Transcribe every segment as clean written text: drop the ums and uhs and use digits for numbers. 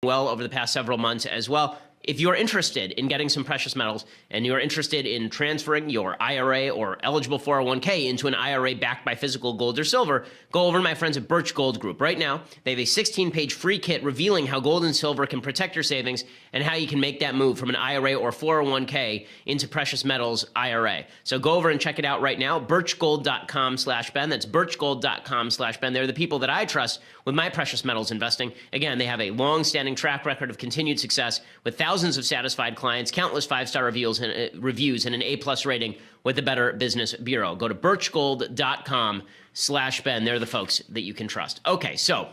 well over the past several months as well. If you're interested in getting some precious metals and you're interested in transferring your IRA or eligible 401k into an IRA backed by physical gold or silver, go over to my friends at Birch Gold Group. Right now, they have a 16-page free kit revealing how gold and silver can protect your savings and how you can make that move from an IRA or 401k into precious metals IRA. So go over and check it out right now, birchgold.com/Ben. That's birchgold.com/Ben. They're the people that I trust with my precious metals investing. Again, they have a long-standing track record of continued success with thousands of satisfied clients, countless five-star reviews, and an A+ rating with the Better Business Bureau. Go to birchgold.com/Ben. They're the folks that you can trust. Okay, so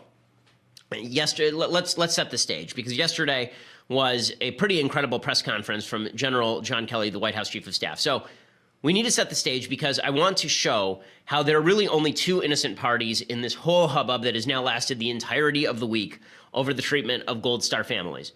yesterday, let's set the stage, because yesterday was a pretty incredible press conference from General John Kelly, the White House Chief of Staff. So we need to set the stage because I want to show how there are really only two innocent parties in this whole hubbub that has now lasted the entirety of the week over the treatment of Gold Star families.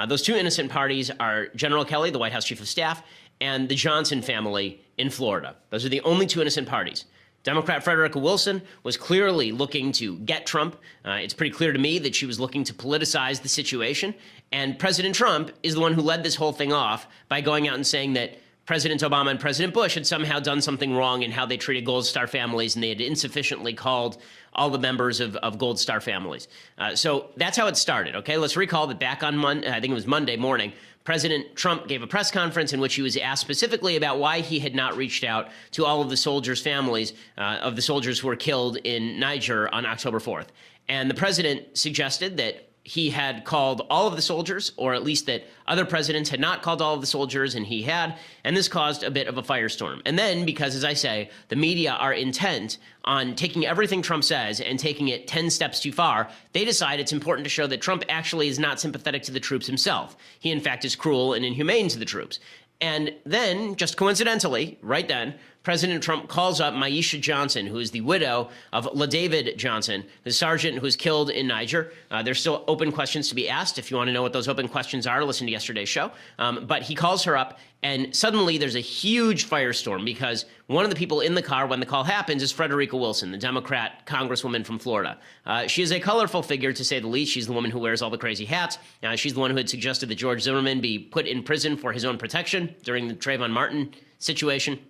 Those two innocent parties are General Kelly, the White House Chief of Staff, and the Johnson family in Florida. Those are the only two innocent parties. Democrat Frederica Wilson was clearly looking to get Trump. It's pretty clear to me that she was looking to politicize the situation. And President Trump is the one who led this whole thing off by going out and saying that President Obama and President Bush had somehow done something wrong in how they treated Gold Star families, and they had insufficiently called all the members of Gold Star families. So that's how it started, okay? Let's recall that back on I think it was Monday morning, President Trump gave a press conference in which he was asked specifically about why he had not reached out to all of the soldiers' families of the soldiers who were killed in Niger on October 4th. And the president suggested that he had called all of the soldiers, or at least that other presidents had not called all of the soldiers, and he had, and this caused a bit of a firestorm. And then, because, as I say, the media are intent on taking everything Trump says and taking it 10 steps too far, they decide it's important to show that Trump actually is not sympathetic to the troops himself. He, in fact, is cruel and inhumane to the troops. And then, just coincidentally, right then, President Trump calls up Maisha Johnson, who is the widow of LaDavid Johnson, the sergeant who was killed in Niger. There's still open questions to be asked. If you want to know what those open questions are, listen to yesterday's show. But he calls her up, and suddenly there's a huge firestorm because one of the people in the car when the call happens is Frederica Wilson, the Democrat congresswoman from Florida. She is a colorful figure, to say the least. She's the woman who wears all the crazy hats. She's the one who had suggested that George Zimmerman be put in prison for his own protection during the Trayvon Martin situation.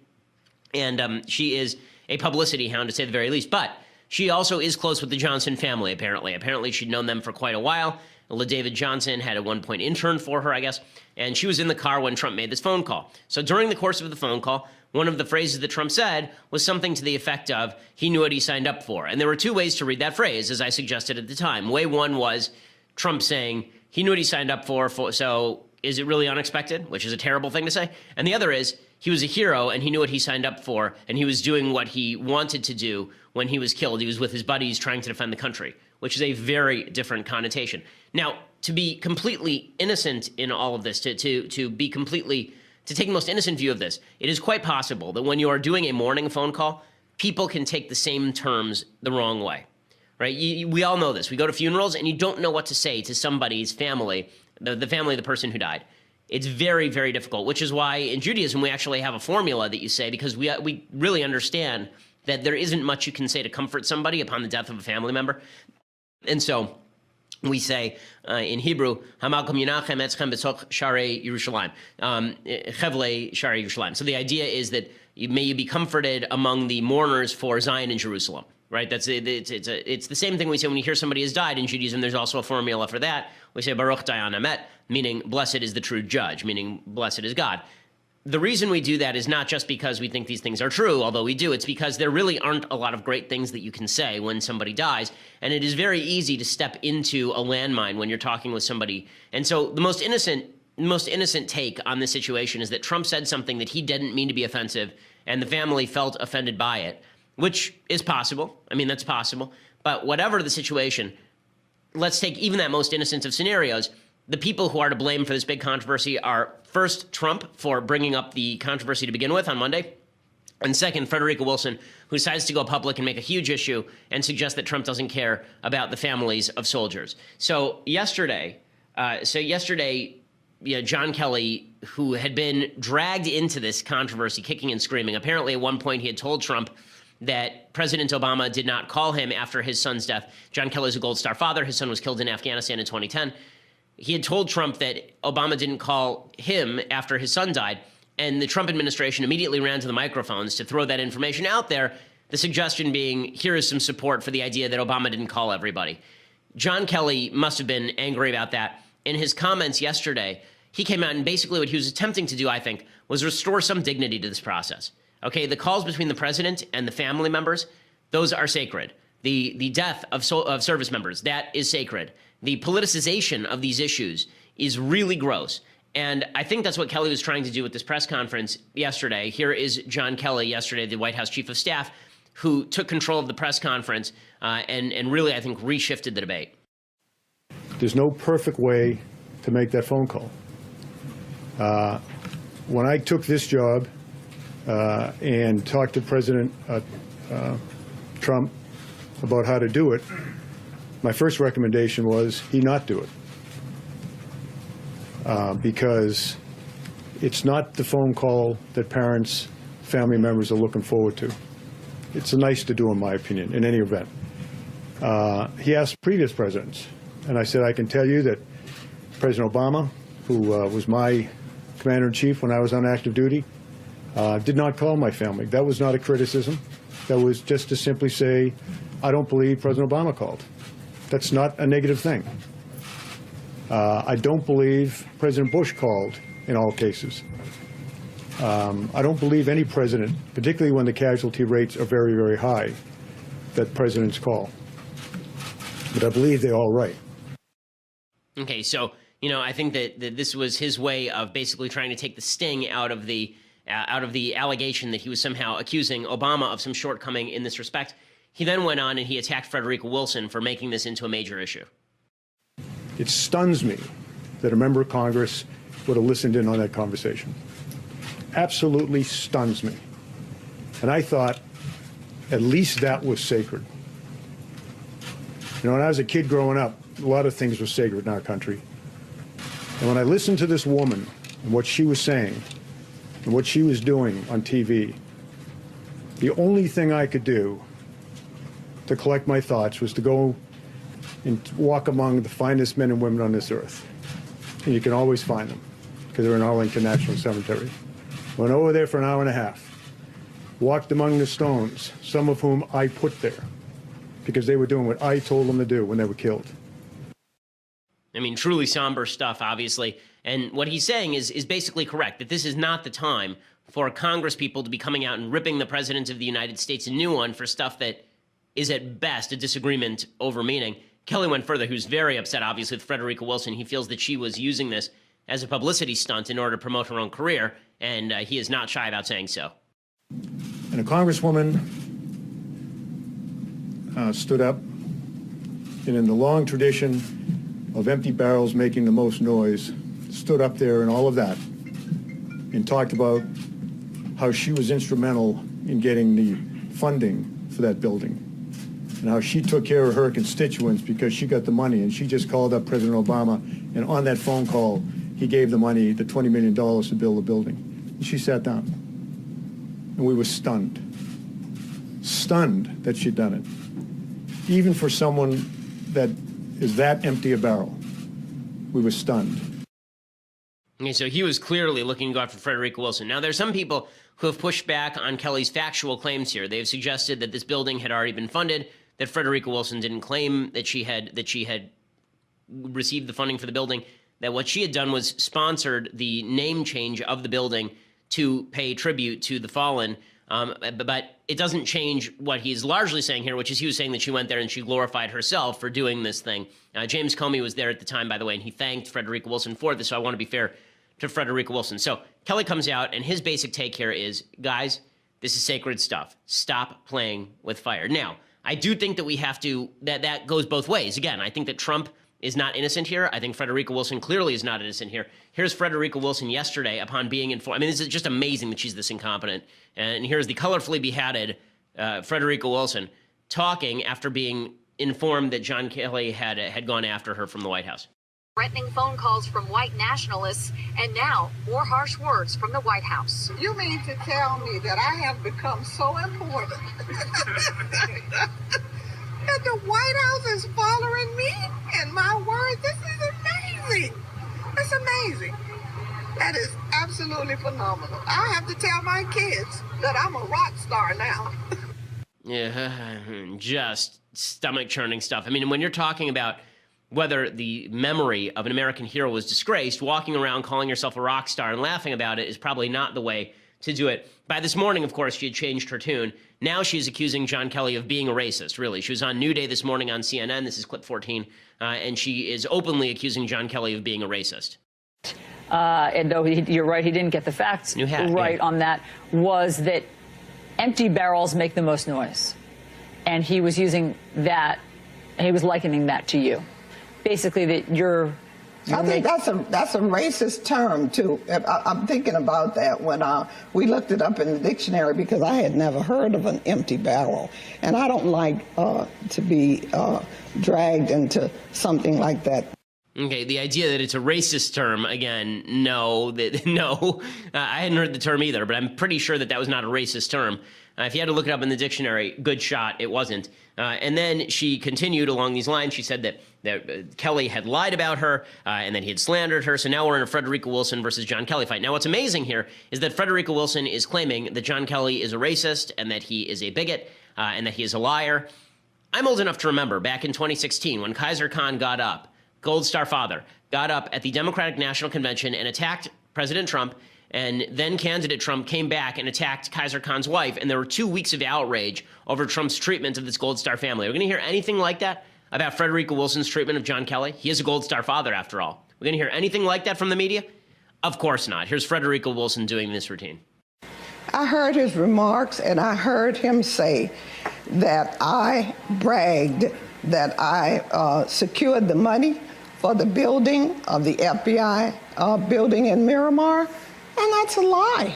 And she is a publicity hound, to say the very least. But she also is close with the Johnson family, apparently. Apparently, she'd known them for quite a while. LaDavid Johnson had at one point interned for her, I guess. And she was in the car when Trump made this phone call. So during the course of the phone call, one of the phrases that Trump said was something to the effect of, he knew what he signed up for. And there were two ways to read that phrase, as I suggested at the time. Way one was Trump saying, he knew what he signed up for, so is it really unexpected? Which is a terrible thing to say. And the other is, he was a hero and he knew what he signed up for, and he was doing what he wanted to do when he was killed. He was with his buddies trying to defend the country, which is a very different connotation. Now, to be completely innocent in all of this, to take the most innocent view of this, it is quite possible that when you are doing a morning phone call, people can take the same terms the wrong way, right? We all know this. We go to funerals and you don't know what to say to somebody's family, the family of the person who died. It's very, very difficult, which is why in Judaism we actually have a formula that you say, because we really understand that there isn't much you can say to comfort somebody upon the death of a family member. And so we say in Hebrew, Hamalkum Yinachem Etzchem B'Tzoch Sharei Yerushalayim, Chevlei Sharei Yerushalayim. So the idea is that may you be comforted among the mourners for Zion and Jerusalem. Right? It's the same thing we say when you hear somebody has died in Judaism. There's also a formula for that. We say Baruch Dayan Emet, meaning blessed is the true judge, meaning blessed is God. The reason we do that is not just because we think these things are true, although we do. It's because there really aren't a lot of great things that you can say when somebody dies, and it is very easy to step into a landmine when you're talking with somebody. And so the most innocent take on this situation is that Trump said something that he didn't mean to be offensive, and the family felt offended by it. Which is possible. I mean, that's possible. But whatever the situation, let's take even that most innocent of scenarios. The people who are to blame for this big controversy are first Trump for bringing up the controversy to begin with on Monday. And second, Frederica Wilson, who decides to go public and make a huge issue and suggest that Trump doesn't care about the families of soldiers. So yesterday, John Kelly, who had been dragged into this controversy kicking and screaming, apparently at one point he had told Trump that President Obama did not call him after his son's death. John Kelly is a Gold Star father. His son was killed in Afghanistan in 2010. he had told Trump that Obama didn't call him after his son died, and the Trump administration immediately ran to the microphones to throw that information out there, the suggestion being, here is some support for the idea that Obama didn't call everybody. John Kelly must have been angry about that. In his comments yesterday, he came out and basically what he was attempting to do, I think, was restore some dignity to this process. Okay, the calls between the president and the family members, those are sacred. The death of service members, that is sacred. The politicization of these issues is really gross. And I think that's what Kelly was trying to do with this press conference yesterday. Here is John Kelly yesterday, the White House chief of staff, who took control of the press conference and really, I think, reshifted the debate. There's no perfect way to make that phone call. When I took this job and talked to President Trump about how to do it, my first recommendation was he not do it. Because it's not the phone call that parents, family members are looking forward to. It's nice to do, in my opinion, in any event. He asked previous presidents, and I said, I can tell you that President Obama, who was my commander-in-chief when I was on active duty, did not call my family. That was not a criticism. That was just to simply say, I don't believe President Obama called. That's not a negative thing. I don't believe President Bush called in all cases. I don't believe any president, particularly when the casualty rates are very, very high, that presidents call. But I believe they're all right. Okay, so, I think that this was his way of basically trying to take the sting out of the allegation that he was somehow accusing Obama of some shortcoming in this respect. He then went on and he attacked Frederica Wilson for making this into a major issue. It stuns me that a member of Congress would have listened in on that conversation. Absolutely stuns me. And I thought at least that was sacred. When I was a kid growing up, a lot of things were sacred in our country. And when I listened to this woman and what she was saying and what she was doing on TV, the only thing I could do to collect my thoughts was to go and walk among the finest men and women on this earth. And you can always find them because they're in Arlington National Cemetery. Went over there for an hour and a half, walked among the stones, some of whom I put there because they were doing what I told them to do when they were killed. I mean, truly somber stuff, obviously. And what he's saying is basically correct, that this is not the time for Congress people to be coming out and ripping the President of the United States a new one for stuff that is at best a disagreement over meaning. Kelly went further. He was very upset, obviously, with Frederica Wilson. He feels that she was using this as a publicity stunt in order to promote her own career, and he is not shy about saying so. And a congresswoman stood up, and in the long tradition of empty barrels making the most noise, stood up there and all of that, and talked about how she was instrumental in getting the funding for that building, and how she took care of her constituents because she got the money, and she just called up President Obama, and on that phone call, he gave the money, the $20 million to build the building. And she sat down, and we were stunned that she'd done it. Even for someone that is that empty a barrel, we were stunned. Okay, so he was clearly looking to go after Frederica Wilson. Now, there's some people who have pushed back on Kelly's factual claims here. They've suggested that this building had already been funded, that Frederica Wilson didn't claim that she had received the funding for the building, that what she had done was sponsored the name change of the building to pay tribute to the fallen. But it doesn't change what he's largely saying here, which is he was saying that she went there and she glorified herself for doing this thing. James Comey was there at the time, by the way, and he thanked Frederica Wilson for this, so I want to be fair to Frederica Wilson. So Kelly comes out, and his basic take here is, guys, this is sacred stuff. Stop playing with fire. Now, I do think that we have to, that goes both ways. Again, I think that Trump is not innocent here. I think Frederica Wilson clearly is not innocent here. Here's Frederica Wilson yesterday upon being informed. I mean, this is just amazing that she's this incompetent. And here's the colorfully beheaded Frederica Wilson talking after being informed that John Kelly had gone after her from the White House. Threatening phone calls from white nationalists, and now more harsh words from the White House. You mean to tell me that I have become so important that the White House is following me and my word? This is amazing. amazing. It's amazing. That is absolutely phenomenal. I have to tell my kids that I'm a rock star now. Yeah, just stomach churning stuff. I mean, when you're talking about whether the memory of an American hero was disgraced, walking around calling yourself a rock star and laughing about it is probably not the way to do it. By this morning, of course, she had changed her tune. Now she's accusing John Kelly of being a racist, really. She was on New Day this morning on CNN. This is clip 14. And she is openly accusing John Kelly of being a racist. And though you're right, he didn't get the facts right on that, was that empty barrels make the most noise. And he was using that, he was likening that to you. Basically, that you're I think that's a racist term, too. I'm thinking about that when we looked it up in the dictionary because I had never heard of an empty barrel. And I don't like to be dragged into something like that. Okay, the idea that it's a racist term, again, no. I hadn't heard the term either, but I'm pretty sure that that was not a racist term. If you had to look it up in the dictionary, good shot, it wasn't. And then she continued along these lines. She said that Kelly had lied about her and that he had slandered her. So now we're in a Frederica Wilson versus John Kelly fight. Now what's amazing here is that Frederica Wilson is claiming that John Kelly is a racist and that he is a bigot and that he is a liar. I'm old enough to remember back in 2016 when Kaiser Khan got up, Gold Star father, got up at the Democratic National Convention and attacked President Trump, and then candidate Trump came back and attacked Kaiser Khan's wife, and there were 2 weeks of outrage over Trump's treatment of this Gold Star family. We're going to hear anything like that about Frederica Wilson's treatment of John Kelly? He is a Gold Star father, after all. We're going to hear anything like that from the media? Of course not. Here's Frederica Wilson doing this routine. I heard his remarks, and I heard him say that I bragged that I secured the money for the building of the FBI building in Miramar, and that's a lie.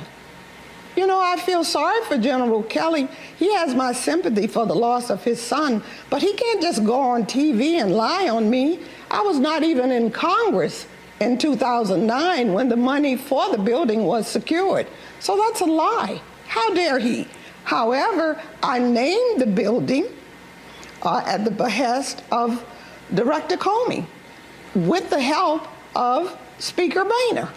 You know, I feel sorry for General Kelly. He has my sympathy for the loss of his son, but he can't just go on TV and lie on me. I was not even in Congress in 2009 when the money for the building was secured. So that's a lie. How dare he? However, I named the building at the behest of Director Comey, with the help of Speaker Boehner,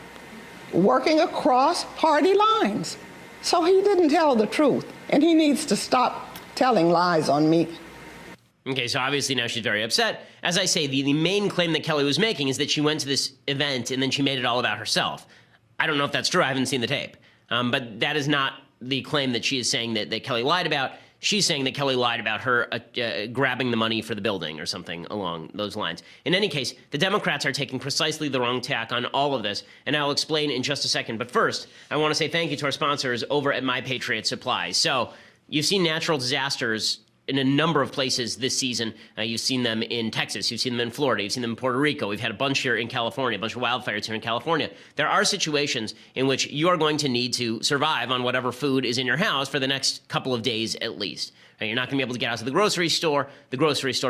working across party lines. So he didn't tell the truth, and he needs to stop telling lies on me. Okay, so obviously now she's very upset. As I say, the main claim that Kelly was making is that she went to this event and then she made it all about herself. I don't know if that's true. I haven't seen the tape. But that is not the claim that she is saying that Kelly lied about. She's saying that Kelly lied about her grabbing the money for the building or something along those lines. In any case, the Democrats are taking precisely the wrong tack on all of this, and I'll explain in just a second. But first, I want to say thank you to our sponsors over at My Patriot Supply. So you've seen natural disasters in a number of places this season. You've seen them in Texas, you've seen them in Florida, you've seen them in Puerto Rico, we've had a bunch here in California, a bunch of wildfires here in California. There are situations in which you are going to need to survive on whatever food is in your house for the next couple of days at least. You're not going to be able to get out to the grocery store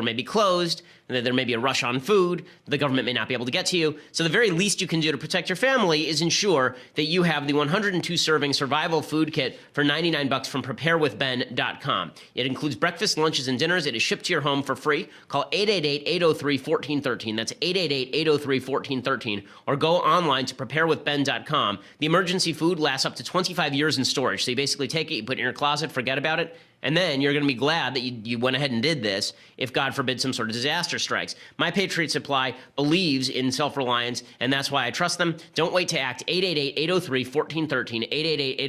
may be closed, and there may be a rush on food, the government may not be able to get to you. So the very least you can do to protect your family is ensure that you have the 102-serving survival food kit for $99 from preparewithben.com. It includes breakfast, lunches, and dinners. It is shipped to your home for free. Call 888-803-1413. That's 888-803-1413. Or go online to preparewithben.com. The emergency food lasts up to 25 years in storage. So you basically take it, you put it in your closet, forget about it, and then you're going to be glad that you went ahead and did this if, God forbid, some sort of disaster strikes. My Patriot Supply believes in self-reliance, and that's why I trust them. Don't wait to act. 888-803-1413,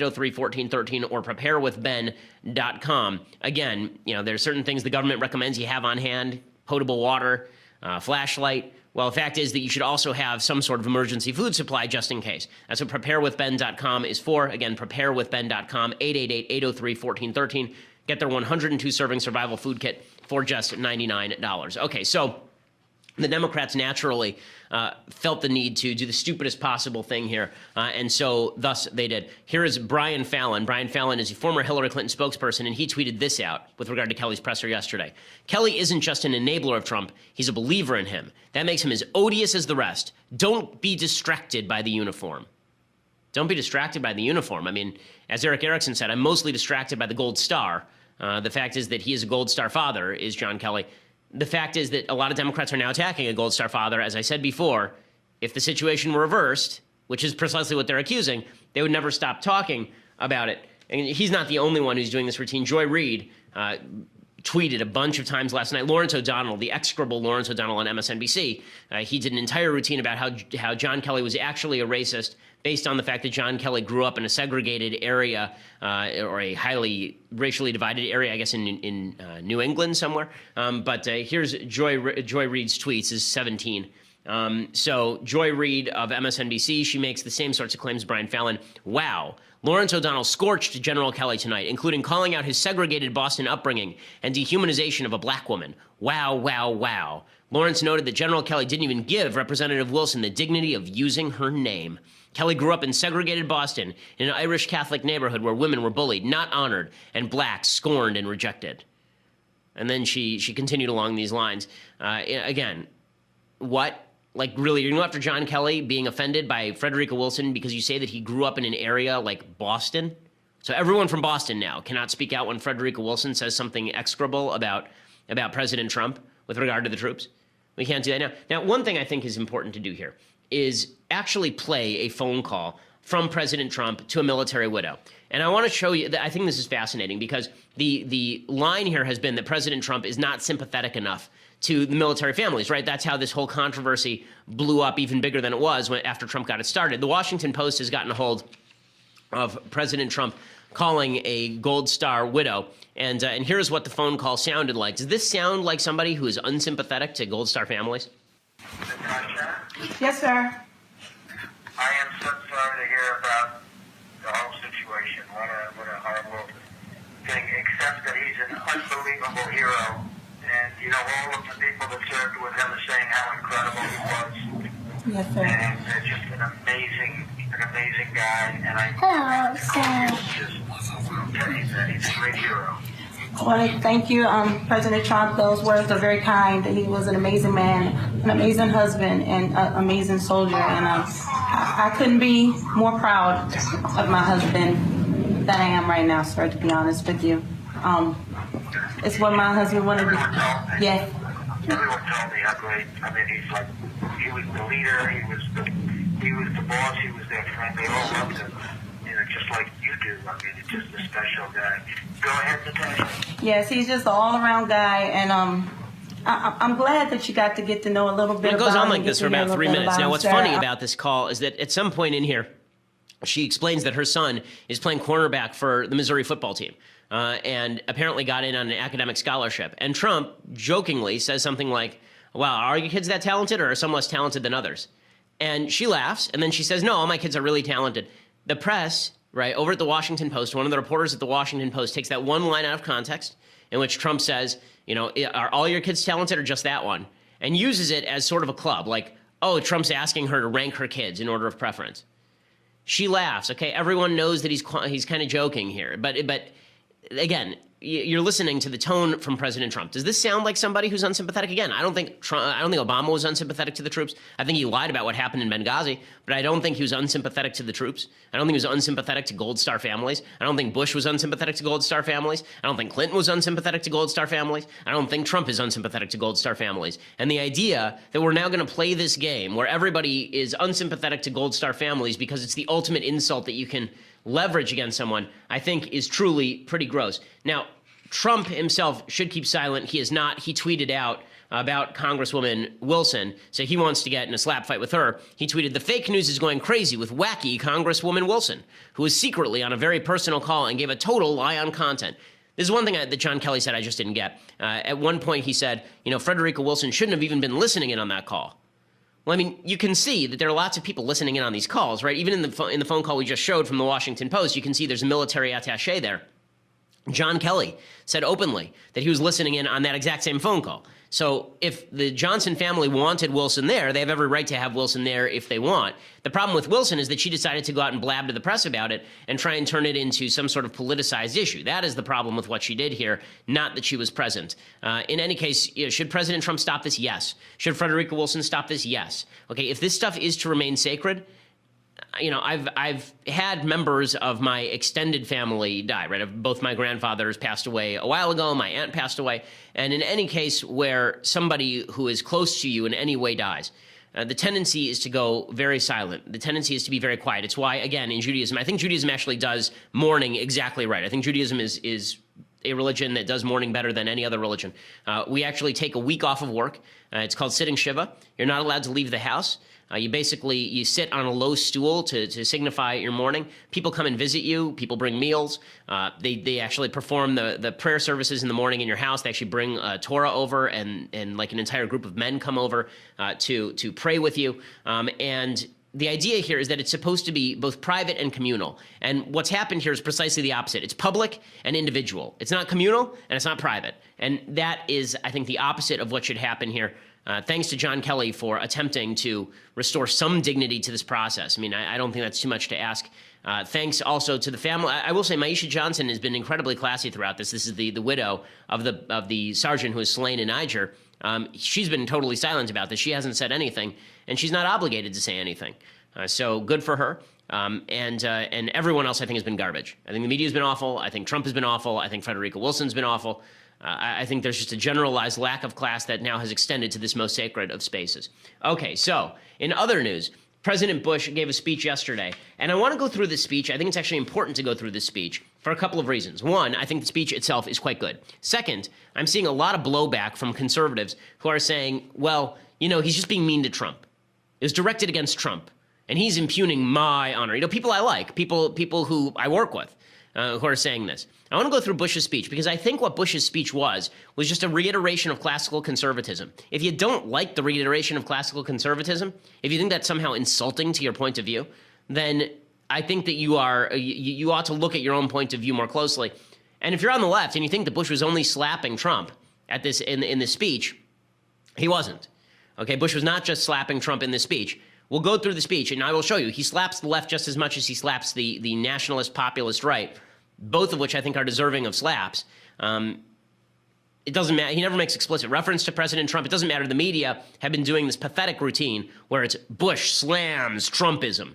888-803-1413, or preparewithben.com. Again, there's certain things the government recommends you have on hand, potable water, flashlight. Well, the fact is that you should also have some sort of emergency food supply just in case. That's what preparewithben.com is for. Again, preparewithben.com, 888-803-1413. Get their 102-serving survival food kit for just $99. Okay, so the Democrats naturally felt the need to do the stupidest possible thing here, and so thus they did. Here is Brian Fallon. Brian Fallon is a former Hillary Clinton spokesperson, and he tweeted this out with regard to Kelly's presser yesterday. Kelly isn't just an enabler of Trump, he's a believer in him. That makes him as odious as the rest. Don't be distracted by the uniform. Don't be distracted by the uniform. I mean, as Eric Erickson said, I'm mostly distracted by the gold star. The fact is that he is a gold star father, is John Kelly. The fact is that a lot of Democrats are now attacking a gold star father. As I said before, if the situation were reversed, which is precisely what they're accusing, they would never stop talking about it. And he's not the only one who's doing this routine. Joy Reid tweeted a bunch of times last night. Lawrence O'Donnell, the execrable Lawrence O'Donnell on MSNBC, he did an entire routine about how John Kelly was actually a racist based on the fact that John Kelly grew up in a segregated area or a highly racially divided area, I guess in New England somewhere. But here's Joy Reid's tweets, is 17. So Joy Reid of MSNBC, she makes the same sorts of claims as Brian Fallon. Wow. Lawrence O'Donnell scorched General Kelly tonight, including calling out his segregated Boston upbringing and dehumanization of a black woman. Wow, wow, wow. Lawrence noted that General Kelly didn't even give Representative Wilson the dignity of using her name. Kelly grew up in segregated Boston in an Irish Catholic neighborhood where women were bullied, not honored, and blacks scorned and rejected. And then she continued along these lines. Again, what? Like, really, you're going to go after John Kelly being offended by Frederica Wilson because you say that he grew up in an area like Boston? So everyone from Boston now cannot speak out when Frederica Wilson says something execrable about President Trump with regard to the troops? We can't do that now. Now, one thing I think is important to do here is actually play a phone call from President Trump to a military widow. And I want to show you that I think this is fascinating because the line here has been that President Trump is not sympathetic enough to the military families, right? That's how this whole controversy blew up even bigger than it was after Trump got it started. The Washington Post has gotten a hold of President Trump calling a Gold Star widow. And here's what the phone call sounded like. Does this sound like somebody who is unsympathetic to Gold Star families? Yes, sir. I am so sorry to hear about the whole situation. What a horrible thing, except that he's an unbelievable hero. And, you know, all of the people that served with him are saying how incredible he was. Yes, sir. And just an amazing guy. And he's a great hero. I want to thank you, President Trump. Those words are very kind. He was an amazing man, an amazing husband, and an amazing soldier. And I couldn't be more proud of my husband than I am right now, sir, to be honest with you. It's what my husband wanted to do. Yes. Everyone told me how great. I mean, he was the leader. He was the boss. He was their friend. They all loved him. You know, just like you do. I mean, it's just a special guy. Go ahead, Natasha. Yes, he's just an all-around guy, and I'm glad that you got to get to know a little bit about him. It goes on like this for about 3 minutes. Now, what's funny about this call is that at some point in here, she explains that her son is playing cornerback for the Missouri football team. And apparently got in on an academic scholarship. And Trump jokingly says something like, wow, are your kids that talented or are some less talented than others? And she laughs, and then she says, no, all my kids are really talented. The press, right, over at the Washington Post, one of the reporters at the Washington Post takes that one line out of context in which Trump says, you know, are all your kids talented or just that one? And uses it as sort of a club, like, oh, Trump's asking her to rank her kids in order of preference. She laughs. Okay, everyone knows that he's kind of joking here, but again, you're listening to the tone from President Trump. Does this sound like somebody who's unsympathetic? Again, I don't think Obama was unsympathetic to the troops. I think he lied about what happened in Benghazi, but I don't think he was unsympathetic to the troops. I don't think he was unsympathetic to Gold Star families. I don't think Bush was unsympathetic to Gold Star families. I don't think Clinton was unsympathetic to Gold Star families. I don't think Trump is unsympathetic to Gold Star families. And the idea that we're now going to play this game where everybody is unsympathetic to Gold Star families because it's the ultimate insult that you can leverage against someone, I think is truly pretty gross. Now, Trump himself should keep silent. He is not. He tweeted out about Congresswoman Wilson, so he wants to get in a slap fight with her. He tweeted, the fake news is going crazy with wacky Congresswoman Wilson, who was secretly on a very personal call and gave a total lie on content. This is one thing that John Kelly said I just didn't get. At one point he said, you know, Frederica Wilson shouldn't have even been listening in on that call. Well, I mean, you can see that there are lots of people listening in on these calls, right? Even in the phone call we just showed from the Washington Post, you can see there's a military attaché there. John Kelly said openly that he was listening in on that exact same phone call. So if the Johnson family wanted Wilson there, they have every right to have Wilson there if they want. The problem with Wilson is that she decided to go out and blab to the press about it and try and turn it into some sort of politicized issue. That is the problem with what she did here, not that she was present. In any case, you know, should President Trump stop this? Yes. Should Frederica Wilson stop this? Yes. Okay, if this stuff is to remain sacred, you know, I've had members of my extended family die, right? Both my grandfathers passed away a while ago. My aunt passed away. And in any case where somebody who is close to you in any way dies, the tendency is to go very silent. The tendency is to be very quiet. It's why, again, in Judaism, I think Judaism actually does mourning exactly right. I think Judaism is a religion that does mourning better than any other religion. We actually take a week off of work. It's called sitting Shiva. You're not allowed to leave the house. You sit on a low stool to signify your mourning. People come and visit you. People bring meals. They actually perform the prayer services in the morning in your house. They actually bring Torah over, and like an entire group of men come over to pray with you. And the idea here is that it's supposed to be both private and communal. And what's happened here is precisely the opposite. It's public and individual. It's not communal and it's not private. And that is, I think, the opposite of what should happen here. Thanks to John Kelly for attempting to restore some dignity to this process. I mean, I don't think that's too much to ask. Thanks also to the family. I will say Maisha Johnson has been incredibly classy throughout this. This is the widow of the sergeant who was slain in Niger. She's been totally silent about this. She hasn't said anything, and she's not obligated to say anything. So good for her. And everyone else, I think, has been garbage. I think the media's been awful. I think Trump has been awful. I think Frederica Wilson's been awful. I think there's just a generalized lack of class that now has extended to this most sacred of spaces. Okay, so in other news, President Bush gave a speech yesterday, and I want to go through this speech. I think it's actually important to go through this speech for a couple of reasons. One, I think the speech itself is quite good. Second, I'm seeing a lot of blowback from conservatives who are saying, well, he's just being mean to Trump. It was directed against Trump, and he's impugning my honor. People I like, people who I work with, who are saying this. I want to go through Bush's speech because I think what Bush's speech was just a reiteration of classical conservatism. If you don't like the reiteration of classical conservatism, if you think that's somehow insulting to your point of view, then I think that you ought to look at your own point of view more closely. And if you're on the left and you think that Bush was only slapping Trump at this in this speech, he wasn't. Okay, Bush was not just slapping Trump in this speech. We'll go through the speech, and I will show you. He slaps the left just as much as he slaps the nationalist populist right, both of which I think are deserving of slaps. It doesn't matter. He never makes explicit reference to President Trump. It doesn't matter. The media have been doing this pathetic routine where it's Bush slams Trumpism.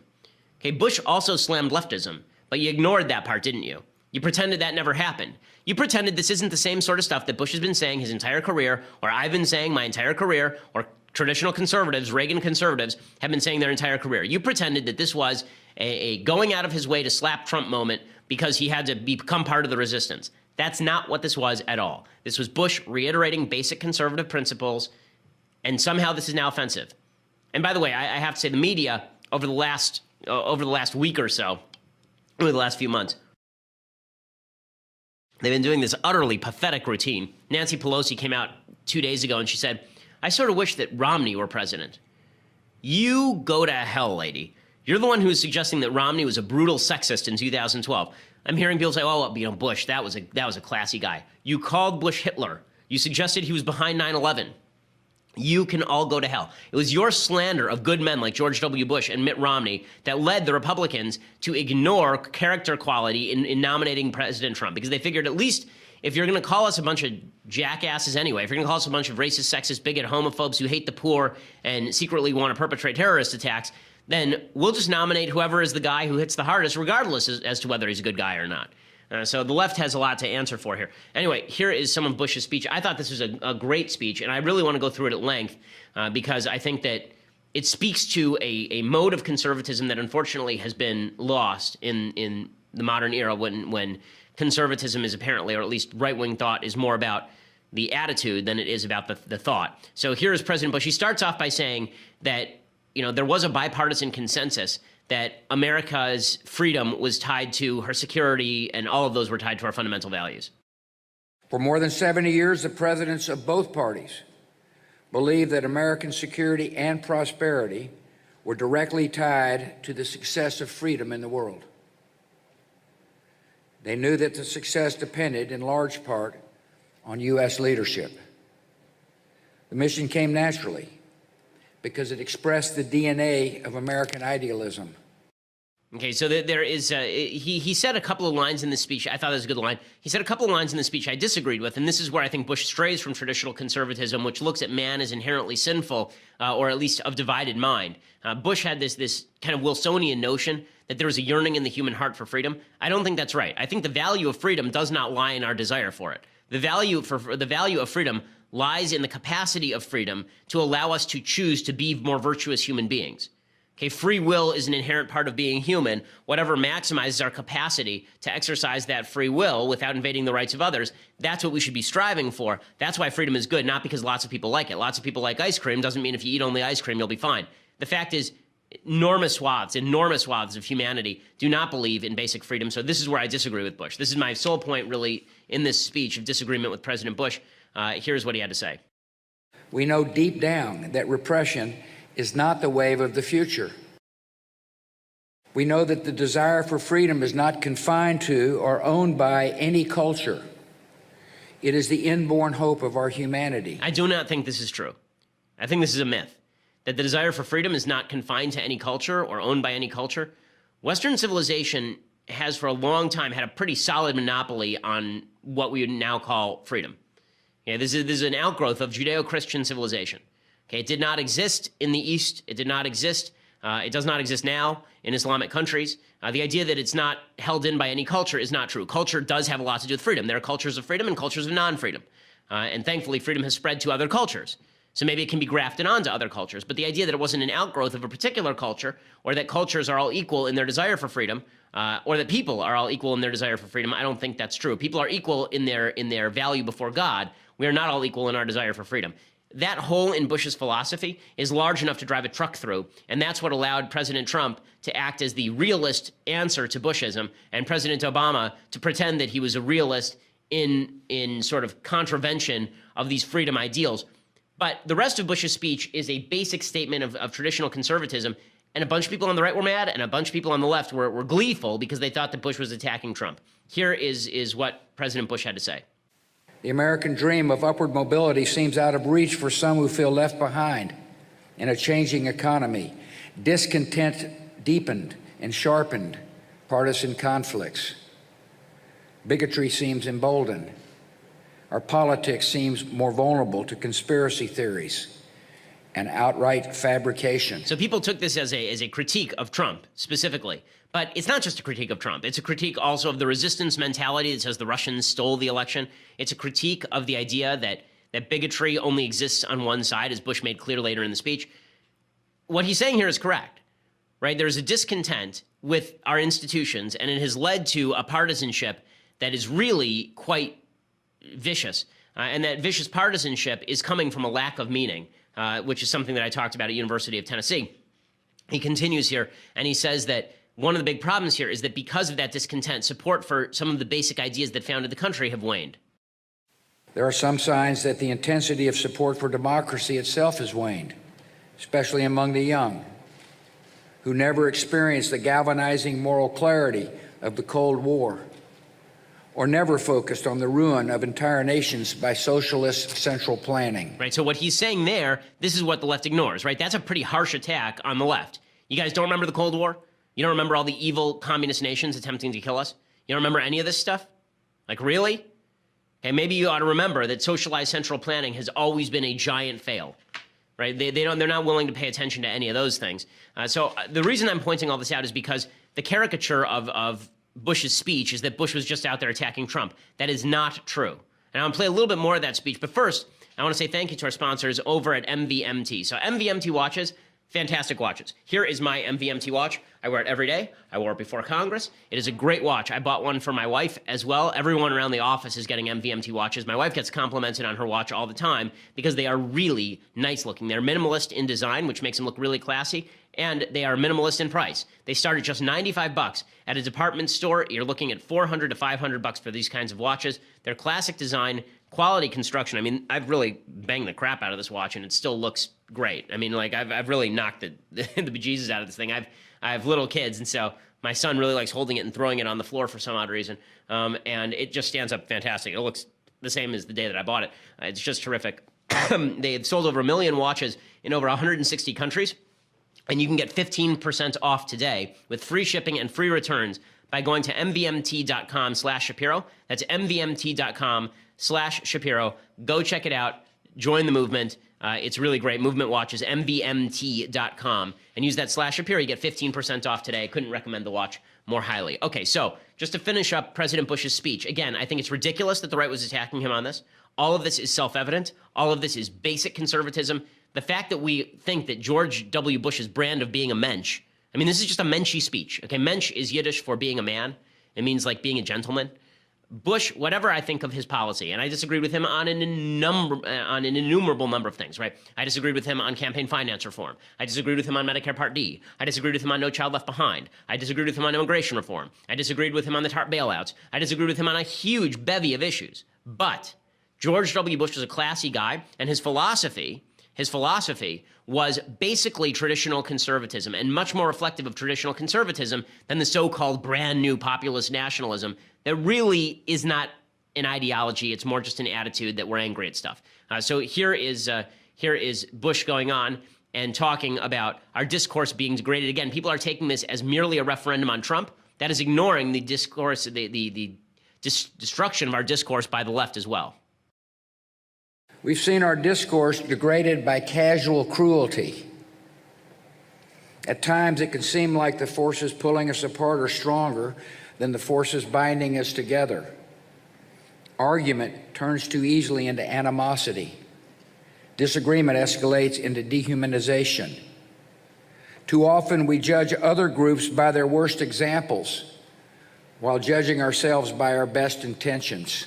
Okay, Bush also slammed leftism, but you ignored that part, didn't you? You pretended that never happened. You pretended this isn't the same sort of stuff that Bush has been saying his entire career, or I've been saying my entire career, or traditional conservatives, Reagan conservatives, have been saying their entire career. You pretended that this was a going out of his way to slap Trump moment because he had to become part of the resistance. That's not what this was at all. This was Bush reiterating basic conservative principles, and somehow this is now offensive. And by the way, I have to say the media over the last week or so, over the last few months, they've been doing this utterly pathetic routine. Nancy Pelosi came out 2 days ago and she said, I sort of wish that Romney were president. You go to hell, lady. You're the one who is suggesting that Romney was a brutal sexist in 2012. I'm hearing people say, Bush, that was a classy guy. You called Bush Hitler. You suggested he was behind 9/11. You can all go to hell. It was your slander of good men like George W. Bush and Mitt Romney that led the Republicans to ignore character quality in nominating President Trump, because they figured at least if you're going to call us a bunch of jackasses anyway, if you're going to call us a bunch of racist, sexist, bigot, homophobes who hate the poor and secretly want to perpetrate terrorist attacks, then we'll just nominate whoever is the guy who hits the hardest, regardless as to whether he's a good guy or not. So the left has a lot to answer for here. Anyway, here is some of Bush's speech. I thought this was a great speech, and I really want to go through it at length because I think that it speaks to a mode of conservatism that unfortunately has been lost in the modern era when conservatism is apparently, or at least right-wing thought, is more about the attitude than it is about the thought. So here is President Bush. He starts off by saying that there was a bipartisan consensus that America's freedom was tied to her security, and all of those were tied to our fundamental values. For more than 70 years, the presidents of both parties believed that American security and prosperity were directly tied to the success of freedom in the world. They knew that the success depended in large part on U.S. leadership. The mission came naturally, because it expressed the DNA of American idealism. Okay, so there is, he said a couple of lines in this speech. I thought that was a good line. He said a couple of lines in the speech I disagreed with, and this is where I think Bush strays from traditional conservatism, which looks at man as inherently sinful, or at least of divided mind. Bush had this kind of Wilsonian notion that there was a yearning in the human heart for freedom. I don't think that's right. I think the value of freedom does not lie in our desire for it. The value of freedom lies in the capacity of freedom to allow us to choose to be more virtuous human beings. Okay, free will is an inherent part of being human. Whatever maximizes our capacity to exercise that free will without invading the rights of others, that's what we should be striving for. That's why freedom is good, not because lots of people like it. Lots of people like ice cream. Doesn't mean if you eat only ice cream, you'll be fine. The fact is, enormous swaths of humanity do not believe in basic freedom. So this is where I disagree with Bush. This is my sole point, really, in this speech of disagreement with President Bush. Here's what he had to say. We know deep down that repression is not the wave of the future. We know that the desire for freedom is not confined to or owned by any culture. It is the inborn hope of our humanity. I do not think this is true. I think this is a myth, that the desire for freedom is not confined to any culture or owned by any culture. Western civilization has for a long time had a pretty solid monopoly on what we would now call freedom. Okay, this is an outgrowth of Judeo-Christian civilization. Okay, it did not exist in the East. It did not exist. It does not exist now in Islamic countries. The idea that it's not held in by any culture is not true. Culture does have a lot to do with freedom. There are cultures of freedom and cultures of non-freedom. And thankfully, freedom has spread to other cultures. So maybe it can be grafted onto other cultures. But the idea that it wasn't an outgrowth of a particular culture, or that cultures are all equal in their desire for freedom, or that people are all equal in their desire for freedom, I don't think that's true. People are equal in their value before God. We are not all equal in our desire for freedom. That hole in Bush's philosophy is large enough to drive a truck through, and that's what allowed President Trump to act as the realist answer to Bushism, and President Obama to pretend that he was a realist in sort of contravention of these freedom ideals. But the rest of Bush's speech is a basic statement of traditional conservatism, and a bunch of people on the right were mad, and a bunch of people on the left were gleeful because they thought that Bush was attacking Trump. Here is what President Bush had to say. The American dream of upward mobility seems out of reach for some who feel left behind in a changing economy. Discontent deepened and sharpened partisan conflicts. Bigotry seems emboldened. Our politics seems more vulnerable to conspiracy theories and outright fabrication. So people took this as a critique of Trump specifically. But it's not just a critique of Trump. It's a critique also of the resistance mentality that says the Russians stole the election. It's a critique of the idea that bigotry only exists on one side, as Bush made clear later in the speech. What he's saying here is correct, right? There's a discontent with our institutions, and it has led to a partisanship that is really quite vicious. And that vicious partisanship is coming from a lack of meaning, which is something that I talked about at University of Tennessee. He continues here, and he says that one of the big problems here is that because of that discontent, support for some of the basic ideas that founded the country have waned. There are some signs that the intensity of support for democracy itself has waned, especially among the young, who never experienced the galvanizing moral clarity of the Cold War, or never focused on the ruin of entire nations by socialist central planning. Right, so what he's saying there, this is what the left ignores, right? That's a pretty harsh attack on the left. You guys don't remember the Cold War? You don't remember all the evil communist nations attempting to kill us? You don't remember any of this stuff? Like, really? Okay, maybe you ought to remember that socialized central planning has always been a giant fail, right? They're not willing to pay attention to any of those things. So the reason I'm pointing all this out is because the caricature of Bush's speech is that Bush was just out there attacking Trump. That is not true. And I'll play a little bit more of that speech. But first, I want to say thank you to our sponsors over at MVMT. So MVMT watches, fantastic watches. Here is my MVMT watch. I wear it every day. I wore it before Congress. It is a great watch. I bought one for my wife as well. Everyone around the office is getting MVMT watches. My wife gets complimented on her watch all the time because they are really nice looking. They're minimalist in design, which makes them look really classy, and they are minimalist in price. They start at just $95. At a department store, you're looking at $400 to $500 for these kinds of watches. They're classic design, quality construction. I mean, I've really banged the crap out of this watch, and it still looks great. I mean, like, I've really knocked the bejesus out of this thing. I have little kids, and so my son really likes holding it and throwing it on the floor for some odd reason, and it just stands up fantastic. It looks the same as the day that I bought it. It's just terrific. They've sold over 1 million watches in over 160 countries, and you can get 15% off today with free shipping and free returns by going to mvmt.com/Shapiro. That's mvmt.com/Shapiro. Go check it out. Join the movement. It's really great. Movement watches, mvmt.com. And use that /Shapiro. You get 15% off today. I couldn't recommend the watch more highly. Okay, so just to finish up President Bush's speech, again, I think it's ridiculous that the right was attacking him on this. All of this is self-evident. All of this is basic conservatism. The fact that we think that George W. Bush's brand of being a mensch, I mean, this is just a menshy speech. Okay, mensch is Yiddish for being a man. It means like being a gentleman. Bush, whatever I think of his policy, and I disagreed with him on an innumerable number of things, right? I disagreed with him on campaign finance reform. I disagreed with him on Medicare Part D. I disagreed with him on No Child Left Behind. I disagreed with him on immigration reform. I disagreed with him on the TARP bailouts. I disagreed with him on a huge bevy of issues. But George W. Bush was a classy guy, and his philosophy was basically traditional conservatism, and much more reflective of traditional conservatism than the so-called brand new populist nationalism that really is not an ideology. It's more just an attitude that we're angry at stuff. So here is Bush going on and talking about our discourse being degraded. Again, people are taking this as merely a referendum on Trump. That is ignoring the discourse, the destruction of our discourse by the left as well. We've seen our discourse degraded by casual cruelty. At times, it can seem like the forces pulling us apart are stronger than the forces binding us together. Argument turns too easily into animosity. Disagreement escalates into dehumanization. Too often, we judge other groups by their worst examples, while judging ourselves by our best intentions,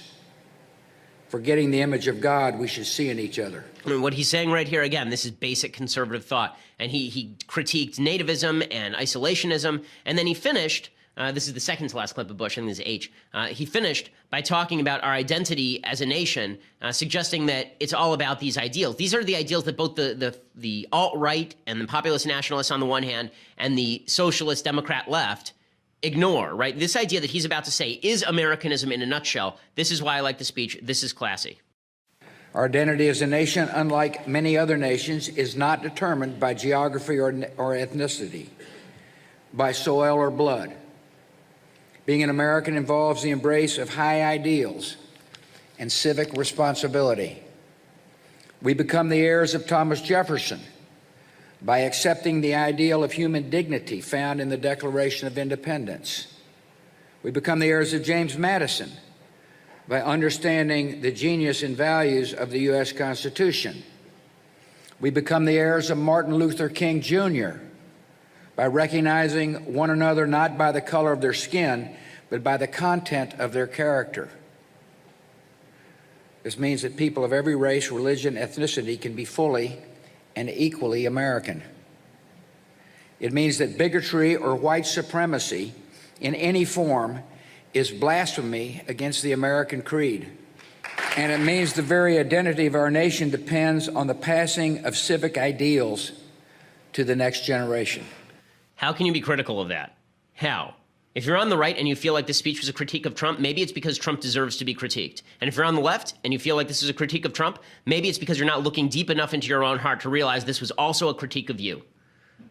forgetting the image of God we should see in each other. I mean, what he's saying right here, again, this is basic conservative thought. And he critiqued nativism and isolationism, and then he finished, this is the second to last clip of Bush, I think this is H, he finished by talking about our identity as a nation, suggesting that it's all about these ideals. These are the ideals that both the alt-right and the populist nationalists on the one hand and the socialist Democrat left ignore, right? This idea that he's about to say is Americanism in a nutshell. This is why I like the speech. This is classy. Our identity as a nation, unlike many other nations, is not determined by geography or ethnicity, by soil or blood. Being an American involves the embrace of high ideals and civic responsibility. We become the heirs of Thomas Jefferson by accepting the ideal of human dignity found in the Declaration of Independence. We become the heirs of James Madison by understanding the genius and values of the U.S. Constitution. We become the heirs of Martin Luther King Jr. by recognizing one another not by the color of their skin, but by the content of their character. This means that people of every race, religion, ethnicity can be fully and equally American. It means that bigotry or white supremacy in any form is blasphemy against the American creed. And it means the very identity of our nation depends on the passing of civic ideals to the next generation. How can you be critical of that? How? If you're on the right and you feel like this speech was a critique of Trump, maybe it's because Trump deserves to be critiqued. And if you're on the left and you feel like this is a critique of Trump, maybe it's because you're not looking deep enough into your own heart to realize this was also a critique of you.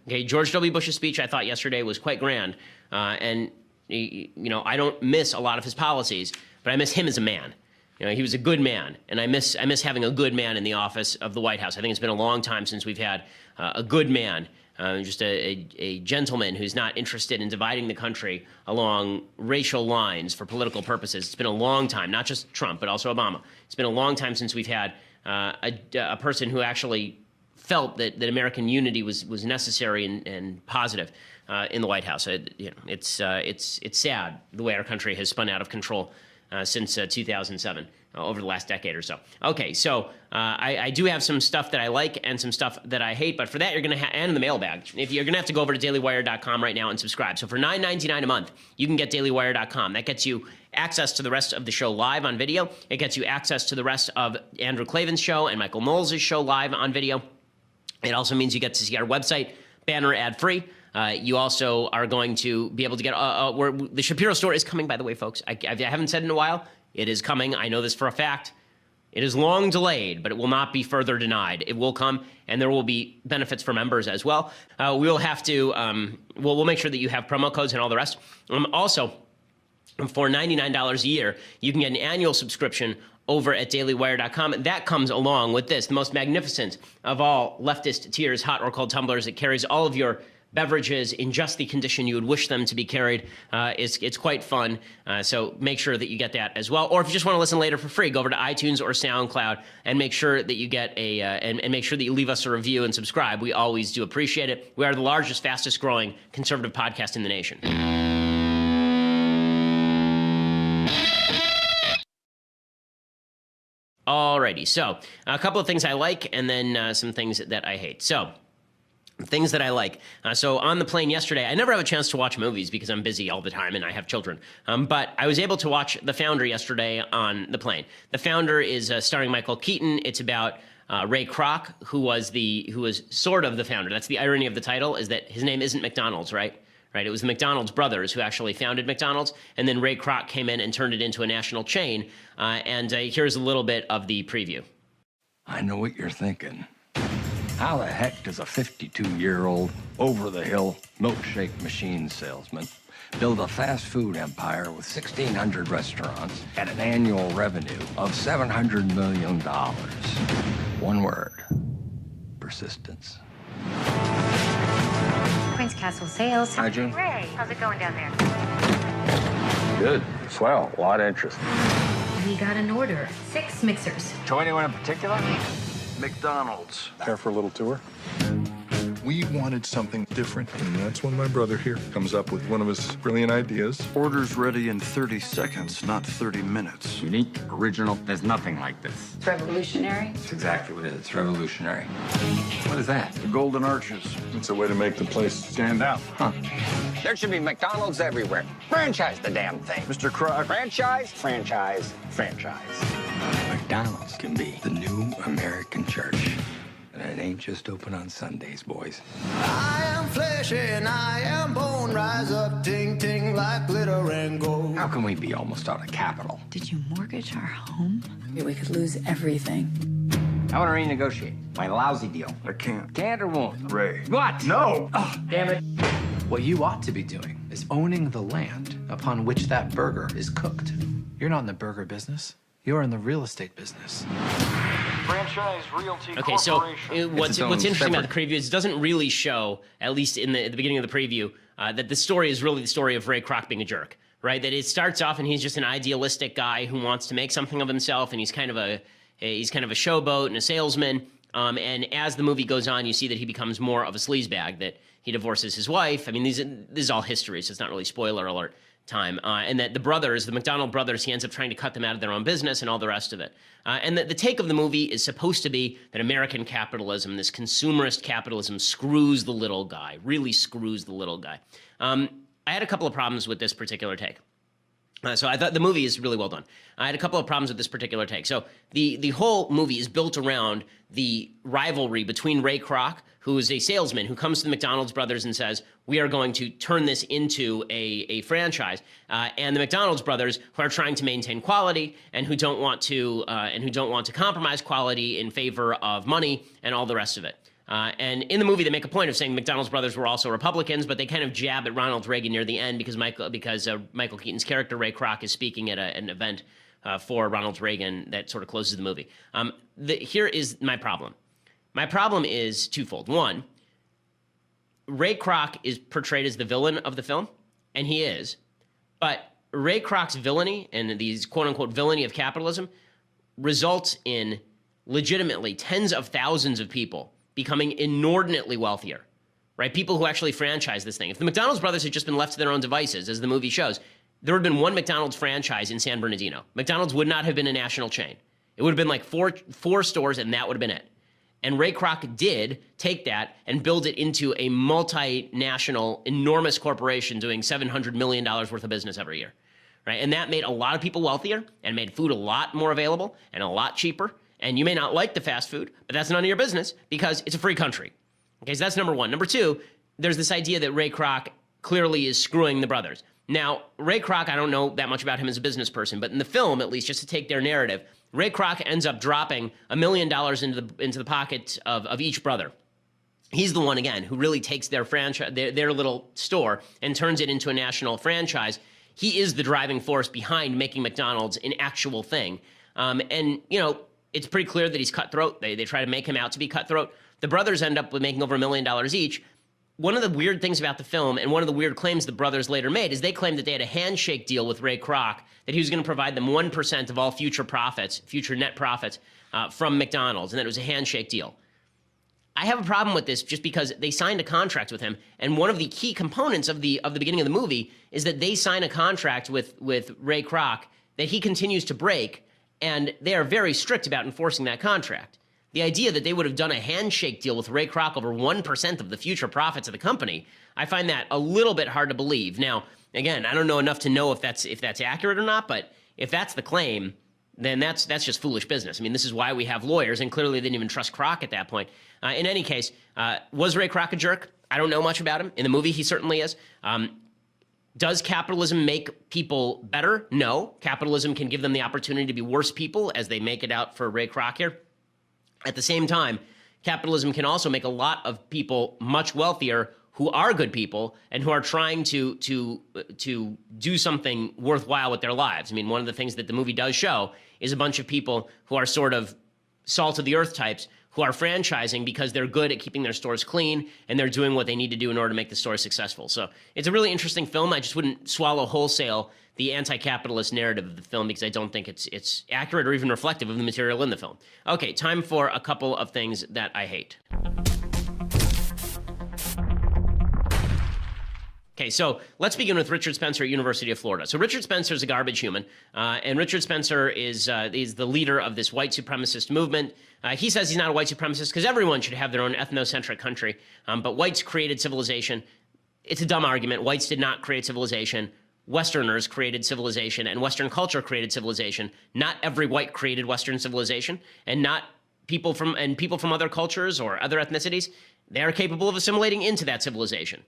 Okay, George W. Bush's speech, I thought yesterday was quite grand. And you know, I don't miss a lot of his policies, but I miss him as a man. You know, he was a good man, and I miss having a good man in the office of the White House. I think it's been a long time since we've had a good man, just a gentleman who's not interested in dividing the country along racial lines for political purposes. It's been a long time, not just Trump, but also Obama. It's been a long time since we've had a person who actually felt that American unity was necessary and positive in the White House. You know, it's sad the way our country has spun out of control since 2007, over the last decade or so. Okay, so I do have some stuff that I like and some stuff that I hate, but for that you're going to and the mailbag. If you're going to have to go over to dailywire.com right now and subscribe. So for $9.99 a month, you can get dailywire.com. That gets you access to the rest of the show live on video. It gets you access to the rest of Andrew Klavan's show and Michael Knowles' show live on video. It also means you get to see our website, banner ad-free. You also are going to be able to get the Shapiro store is coming, by the way, folks. I haven't said in a while. It is coming. I know this for a fact. It is long delayed, but it will not be further denied. It will come, and there will be benefits for members as well. We will have to, we'll make sure that you have promo codes and all the rest. Also, for $99 a year, you can get an annual subscription over at dailywire.com. That comes along with this, the most magnificent of all leftist tiers, hot or cold tumblers. It carries all of your beverages in just the condition you would wish them to be carried. It's quite fun. So make sure that you get that as well. Or if you just want to listen later for free, go over to iTunes or SoundCloud and make sure that you get and make sure that you leave us a review and subscribe. We always do appreciate it. We are the largest, fastest growing conservative podcast in the nation. Alrighty, so a couple of things I like and then some things that I hate. So, things that I like. So on the plane yesterday, I never have a chance to watch movies because I'm busy all the time and I have children. But I was able to watch The Founder yesterday on the plane. The Founder is starring Michael Keaton. It's about Ray Kroc, who was sort of the founder. That's the irony of the title, is that his name isn't McDonald's, right? Right, it was the McDonald's brothers who actually founded McDonald's, and then Ray Kroc came in and turned it into a national chain. And here's a little bit of the preview. I know what you're thinking. How the heck does a 52-year-old, over-the-hill milkshake machine salesman build a fast food empire with 1,600 restaurants at an annual revenue of $700 million? One word: persistence. Prince Castle Sales. Hi, June. Ray, how's it going down there? Good. Swell. A lot of interest. We got an order. 6 mixers. To anyone in particular? McDonald's. Care for a little tour? We wanted something different, and that's when my brother here comes up with one of his brilliant ideas. Orders ready in 30 seconds, not 30 minutes. Unique, original. There's nothing like this. It's revolutionary. It's exactly what it is. It's revolutionary. What is that? The Golden Arches. It's a way to make the place stand out. Huh. There should be McDonald's everywhere. Franchise the damn thing. Mr. Kroc. Franchise, franchise, franchise. McDonald's can be the new American church. And it ain't just open on Sundays, boys. I am flesh and I am bone. Rise up, ting, ting, like glitter and gold. How can we be almost out of capital? Did you mortgage our home? We could lose everything. I want to renegotiate my lousy deal. I can't. Can't or won't? Ray. What? No! Oh, damn it. What you ought to be doing is owning the land upon which that burger is cooked. You're not in the burger business. You're in the real estate business. Franchise Realty Okay, so what's interesting about the separate. preview is it doesn't really show, at least at the beginning of the preview, that the story is really the story of Ray Kroc being a jerk, right? That it starts off and he's just an idealistic guy who wants to make something of himself, and he's kind of a showboat and a salesman. And as the movie goes on, you see that he becomes more of a sleazebag, that he divorces his wife. I mean, this is all history, so it's not really spoiler alert time. And that the McDonald brothers, he ends up trying to cut them out of their own business and all the rest of it. And the take of the movie is supposed to be that American capitalism, this consumerist capitalism, screws the little guy, really screws the little guy. I had a couple of problems with this particular take. So I thought the movie is really well done. I had a couple of problems with this particular take. So the whole movie is built around the rivalry between Ray Kroc, who is a salesman who comes to the McDonald's brothers and says, we are going to turn this into a franchise, and the McDonald's brothers, who are trying to maintain quality and who don't want to compromise quality in favor of money and all the rest of it. And in the movie, they make a point of saying McDonald's brothers were also Republicans, but they kind of jab at Ronald Reagan near the end because Michael Keaton's character Ray Kroc is speaking at an event for Ronald Reagan that sort of closes the movie. Here is my problem. My problem is twofold. One, Ray Kroc is portrayed as the villain of the film, and he is. But Ray Kroc's villainy and these quote-unquote villainy of capitalism results in legitimately tens of thousands of people becoming inordinately wealthier, right? People who actually franchise this thing. If the McDonald's brothers had just been left to their own devices, as the movie shows, there would have been one McDonald's franchise in San Bernardino. McDonald's would not have been a national chain. It would have been like four stores, and that would have been it. And Ray Kroc did take that and build it into a multinational, enormous corporation doing $700 million worth of business every year, right? And that made a lot of people wealthier and made food a lot more available and a lot cheaper. And you may not like the fast food, but that's none of your business because it's a free country. Okay, so that's number one. Number two, there's this idea that Ray Kroc clearly is screwing the brothers. Now, Ray Kroc, I don't know that much about him as a business person, but in the film, at least, just to take their narrative, Ray Kroc ends up dropping $1 million into the pocket of each brother. He's the one, again, who really takes their franchise, their little store, and turns it into a national franchise. He is the driving force behind making McDonald's an actual thing. And, you know, it's pretty clear that he's cutthroat. They try to make him out to be cutthroat. The brothers end up with making over $1 million each. one of the weird things about the film, and one of the weird claims the brothers later made, is they claimed that they had a handshake deal with Ray Kroc, that he was going to provide them 1% of all future profits, future net profits from McDonald's, and that it was a handshake deal. I have a problem with this just because they signed a contract with him, and one of the key components of the beginning of the movie is that they sign a contract with Ray Kroc that he continues to break, and they are very strict about enforcing that contract. The idea that they would have done a handshake deal with Ray Kroc over 1% of the future profits of the company, I find that a little bit hard to believe. Now, again, I don't know enough to know if that's accurate or not, but if that's the claim, then that's just foolish business. I mean, this is why we have lawyers, and clearly they didn't even trust Kroc at that point. In any case, was Ray Kroc a jerk? I don't know much about him. In the movie, he certainly is. Does capitalism make people better? No. Capitalism can give them the opportunity to be worse people, as they make it out for Ray Kroc here. At the same time, capitalism can also make a lot of people much wealthier who are good people and who are trying to do something worthwhile with their lives. I mean, one of the things that the movie does show is a bunch of people who are sort of salt of the earth types who are franchising because they're good at keeping their stores clean and they're doing what they need to do in order to make the store successful. So it's a really interesting film. I just wouldn't swallow wholesale the anti-capitalist narrative of the film because I don't think it's accurate or even reflective of the material in the film. Okay, time for a couple of things that I hate. Okay, so let's begin with Richard Spencer at University of Florida. So Richard Spencer is a garbage human, and Richard Spencer is the leader of this white supremacist movement. He says he's not a white supremacist because everyone should have their own ethnocentric country, but whites created civilization. It's a dumb argument. Whites did not create civilization. Westerners created civilization, and Western culture created civilization. Not every white created Western civilization, and not people from other cultures or other ethnicities. They are capable of assimilating into that civilization.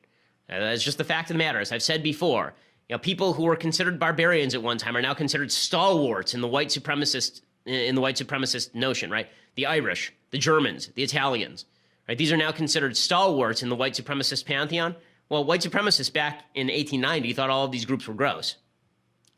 That's just the fact of the matter. As I've said before, people who were considered barbarians at one time are now considered stalwarts in the white supremacist notion, right? The Irish, the Germans, the Italians, right? These are now considered stalwarts in the white supremacist pantheon. Well, white supremacists back in 1890 thought all of these groups were gross,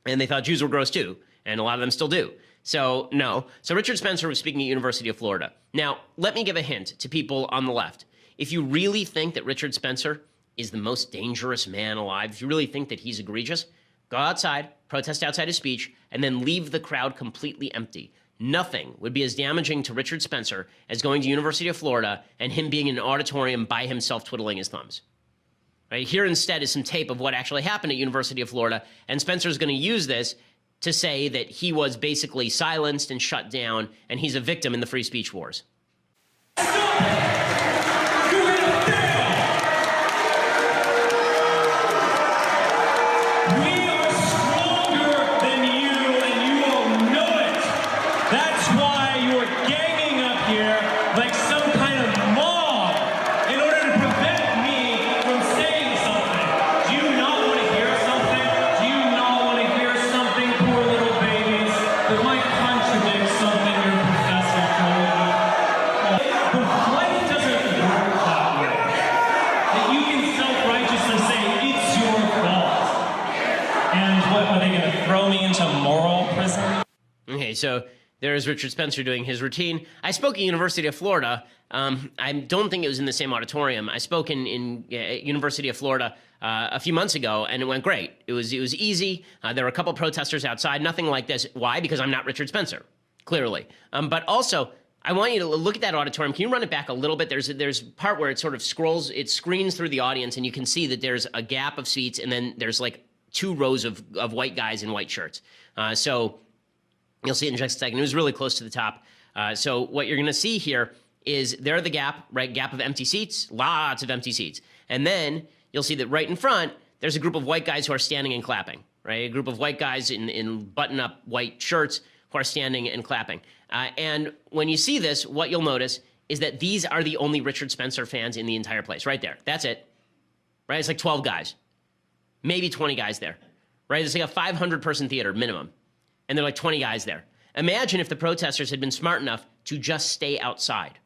and they thought Jews were gross too, and a lot of them still do. So no. So Richard Spencer was speaking at University of Florida. Now, let me give a hint to people on the left. If you really think that Richard Spencer is the most dangerous man alive, if you really think that he's egregious, go outside, protest outside his speech, and then leave the crowd completely empty. Nothing would be as damaging to Richard Spencer as going to University of Florida and him being in an auditorium by himself twiddling his thumbs. Right? Here instead is some tape of what actually happened at University of Florida, and Spencer's going to use this to say that he was basically silenced and shut down, and he's a victim in the free speech wars. Okay, so there's Richard Spencer doing his routine. I spoke at University of Florida. I don't think it was in the same auditorium. I spoke in University of Florida a few months ago, and it went great. It was easy. There were a couple protesters outside, nothing like this. Why? Because I'm not Richard Spencer, clearly. But also, I want you to look at that auditorium. Can you run it back a little bit? There's a part where it sort of screens through the audience, and you can see that there's a gap of seats, and then there's like 2 rows of white guys in white shirts. So you'll see it in just a second. It was really close to the top. So what you're going to see here is there the gap, right? Gap of empty seats, lots of empty seats. And then you'll see that right in front, there's a group of white guys who are standing and clapping, right? A group of white guys in button-up white shirts who are standing and clapping. And when you see this, what you'll notice is that these are the only Richard Spencer fans in the entire place, right there. That's it, right? It's like 12 guys, maybe 20 guys there, right? It's like a 500-person theater minimum. And there are like 20 guys there. Imagine if the protesters had been smart enough to just stay outside.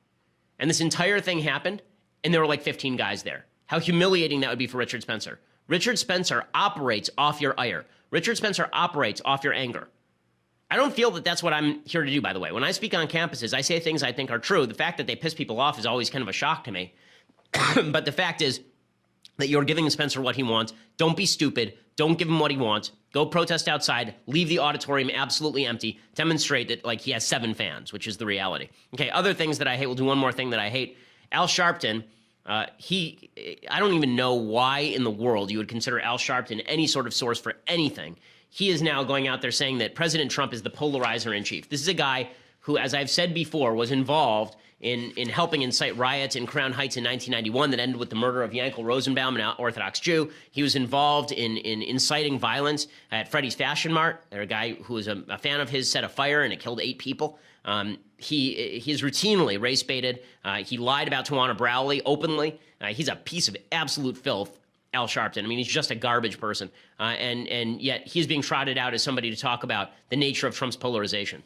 And this entire thing happened, and there were like 15 guys there. How humiliating that would be for Richard Spencer. Richard Spencer operates off your ire. Richard Spencer operates off your anger. I don't feel that that's what I'm here to do, by the way. When I speak on campuses, I say things I think are true. The fact that they piss people off is always kind of a shock to me. But the fact is, that you're giving Spencer what he wants. Don't be stupid. Don't give him what he wants. Go protest outside. Leave the auditorium absolutely empty. Demonstrate that, like, he has 7 fans, which is the reality. Okay, other things that I hate. We'll do one more thing that I hate. Al Sharpton, I don't even know why in the world you would consider Al Sharpton any sort of source for anything. He is now going out there saying that President Trump is the polarizer in chief. This is a guy who, as I've said before, was involved in helping incite riots in Crown Heights in 1991 that ended with the murder of Yankel Rosenbaum, an Orthodox Jew. He was involved in inciting violence at Freddy's Fashion Mart. There, a guy who was a fan of his set a fire and it killed 8 people. He is routinely race-baited. He lied about Tawana Brawley openly. He's a piece of absolute filth, Al Sharpton. I mean, he's just a garbage person. And yet he's being trotted out as somebody to talk about the nature of Trump's polarization.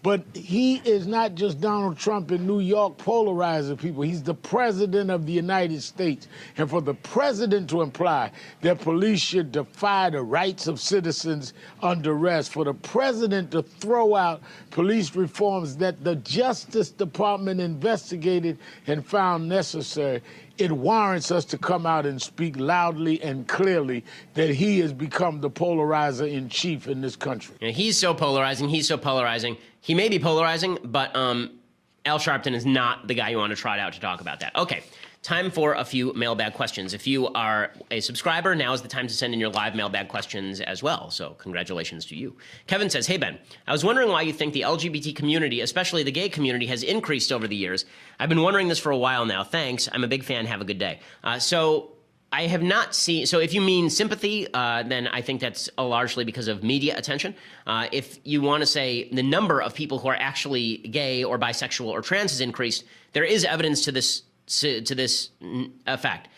But he is not just Donald Trump in New York polarizing people. He's the president of the United States. And for the president to imply that police should defy the rights of citizens under arrest, for the president to throw out police reforms that the Justice Department investigated and found necessary, it warrants us to come out and speak loudly and clearly that he has become the polarizer in chief in this country. You know, he's so polarizing. He may be polarizing, but Al Sharpton is not the guy you want to trot out to talk about that. Okay, time for a few mailbag questions. If you are a subscriber, now is the time to send in your live mailbag questions as well. So congratulations to you. Kevin says, hey, Ben, I was wondering why you think the LGBT community, especially the gay community, has increased over the years. I've been wondering this for a while now. Thanks. I'm a big fan. Have a good day. So I have not seen, so if you mean sympathy, then I think that's largely because of media attention. If you want to say the number of people who are actually gay or bisexual or trans has increased, there is evidence to this effect.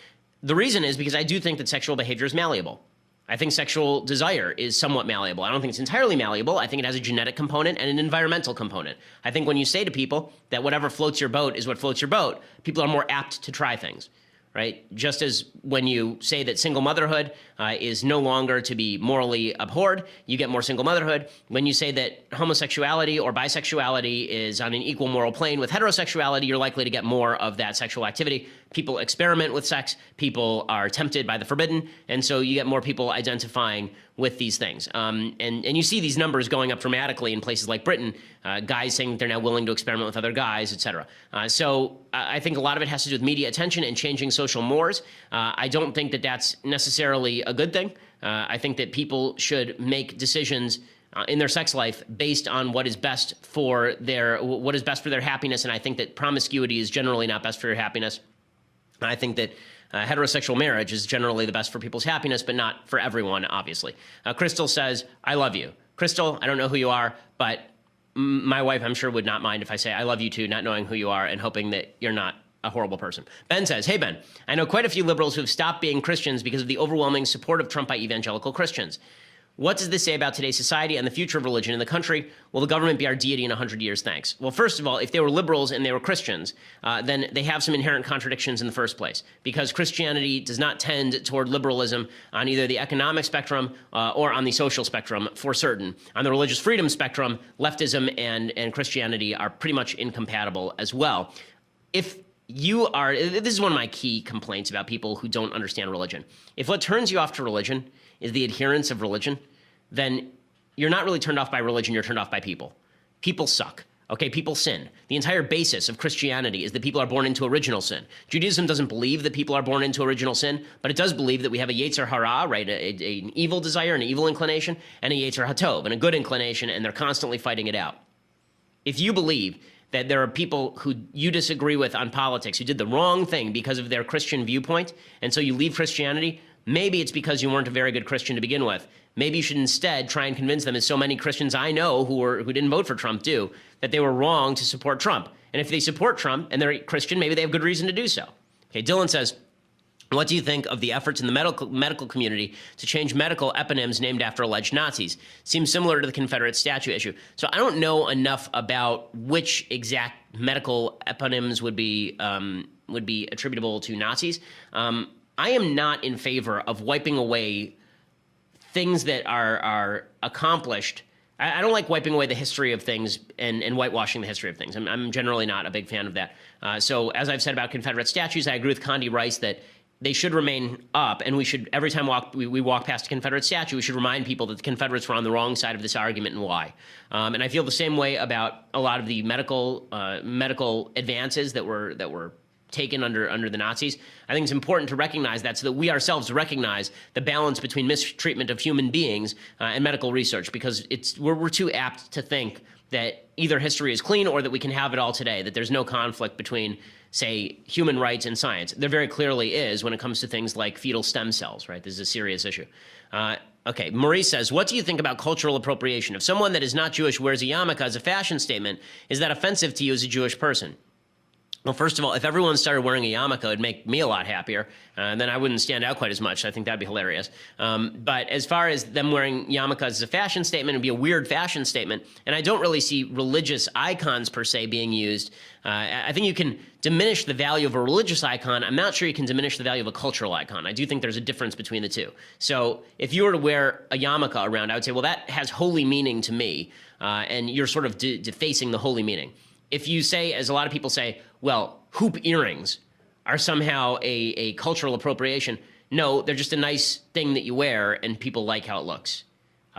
The reason is because I do think that sexual behavior is malleable. I think sexual desire is somewhat malleable. I don't think it's entirely malleable. I think it has a genetic component and an environmental component. I think when you say to people that whatever floats your boat is what floats your boat, people are more apt to try things. Right? Just as when you say that single motherhood is no longer to be morally abhorred, you get more single motherhood. When you say that homosexuality or bisexuality is on an equal moral plane with heterosexuality, you're likely to get more of that sexual activity. People experiment with sex. People are tempted by the forbidden. And so you get more people identifying with these things. And you see these numbers going up dramatically in places like Britain, guys saying that they're now willing to experiment with other guys, et cetera. So I think a lot of it has to do with media attention and changing social mores. I don't think that that's necessarily a good thing. I think that people should make decisions in their sex life based on what is best for their happiness. And I think that promiscuity is generally not best for your happiness. I think that heterosexual marriage is generally the best for people's happiness, but not for everyone, obviously. Crystal says, I love you. Crystal, I don't know who you are, but my wife, I'm sure, would not mind if I say I love you too, not knowing who you are and hoping that you're not a horrible person. Ben says, hey, Ben, I know quite a few liberals who have stopped being Christians because of the overwhelming support of Trump by evangelical Christians. What does this say about today's society and the future of religion in the country? Will the government be our deity in 100 years? Thanks. Well, first of all, if they were liberals and they were Christians, then they have some inherent contradictions in the first place, because Christianity does not tend toward liberalism on either the economic spectrum or on the social spectrum, for certain. On the religious freedom spectrum, leftism and Christianity are pretty much incompatible as well. If you are, this is one of my key complaints about people who don't understand religion. If what turns you off to religion is the adherence of religion, then you're not really turned off by religion, you're turned off by people. People suck, okay? People sin. The entire basis of Christianity is that people are born into original sin. Judaism doesn't believe that people are born into original sin, but it does believe that we have a Yetzer Hara, right? An evil desire, an evil inclination, and a Yetzer HaTov, and a good inclination, and they're constantly fighting it out. If you believe that there are people who you disagree with on politics who did the wrong thing because of their Christian viewpoint, and so you leave Christianity, maybe it's because you weren't a very good Christian to begin with. Maybe you should instead try and convince them, as so many Christians I know who didn't vote for Trump do, that they were wrong to support Trump. And if they support Trump and they're Christian, maybe they have good reason to do so. Okay, Dylan says, what do you think of the efforts in the medical community to change medical eponyms named after alleged Nazis? Seems similar to the Confederate statue issue. So I don't know enough about which exact medical eponyms would be attributable to Nazis. I am not in favor of wiping away things that are accomplished. I don't like wiping away the history of things and whitewashing the history of things. I'm generally not a big fan of that. So as I've said about Confederate statues, I agree with Condi Rice that they should remain up, and we should, every time we walk past a Confederate statue, we should remind people that the Confederates were on the wrong side of this argument and why. And I feel the same way about a lot of the medical advances that were taken under the Nazis. I think it's important to recognize that so that we ourselves recognize the balance between mistreatment of human beings and medical research, because we're too apt to think that either history is clean or that we can have it all today, that there's no conflict between, say, human rights and science. There very clearly is when it comes to things like fetal stem cells, right? This is a serious issue. Okay, Maurice says, what do you think about cultural appropriation? If someone that is not Jewish wears a yarmulke as a fashion statement, is that offensive to you as a Jewish person? Well, first of all, if everyone started wearing a yarmulke, it would make me a lot happier. And then I wouldn't stand out quite as much. I think that'd be hilarious. But as far as them wearing yarmulkes as a fashion statement, it'd be a weird fashion statement. And I don't really see religious icons per se being used. I think you can diminish the value of a religious icon. I'm not sure you can diminish the value of a cultural icon. I do think there's a difference between the two. So if you were to wear a yarmulke around, I would say, well, that has holy meaning to me. And you're sort of defacing the holy meaning. If you say, as a lot of people say, well, hoop earrings are somehow a cultural appropriation, no, they're just a nice thing that you wear and people like how it looks.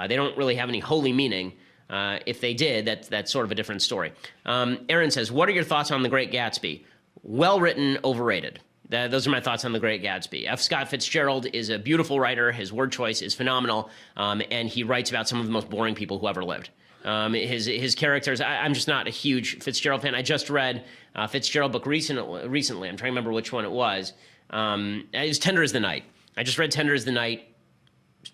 They don't really have any holy meaning. If they did, that's sort of a different story. Aaron says, what are your thoughts on The Great Gatsby? Well-written, overrated. Those are my thoughts on The Great Gatsby. F. Scott Fitzgerald is a beautiful writer. His word choice is phenomenal, and he writes about some of the most boring people who ever lived. His characters, I'm just not a huge Fitzgerald fan. I just read a Fitzgerald book recently. I'm trying to remember which one it was. It was Tender as the Night. I just read Tender as the Night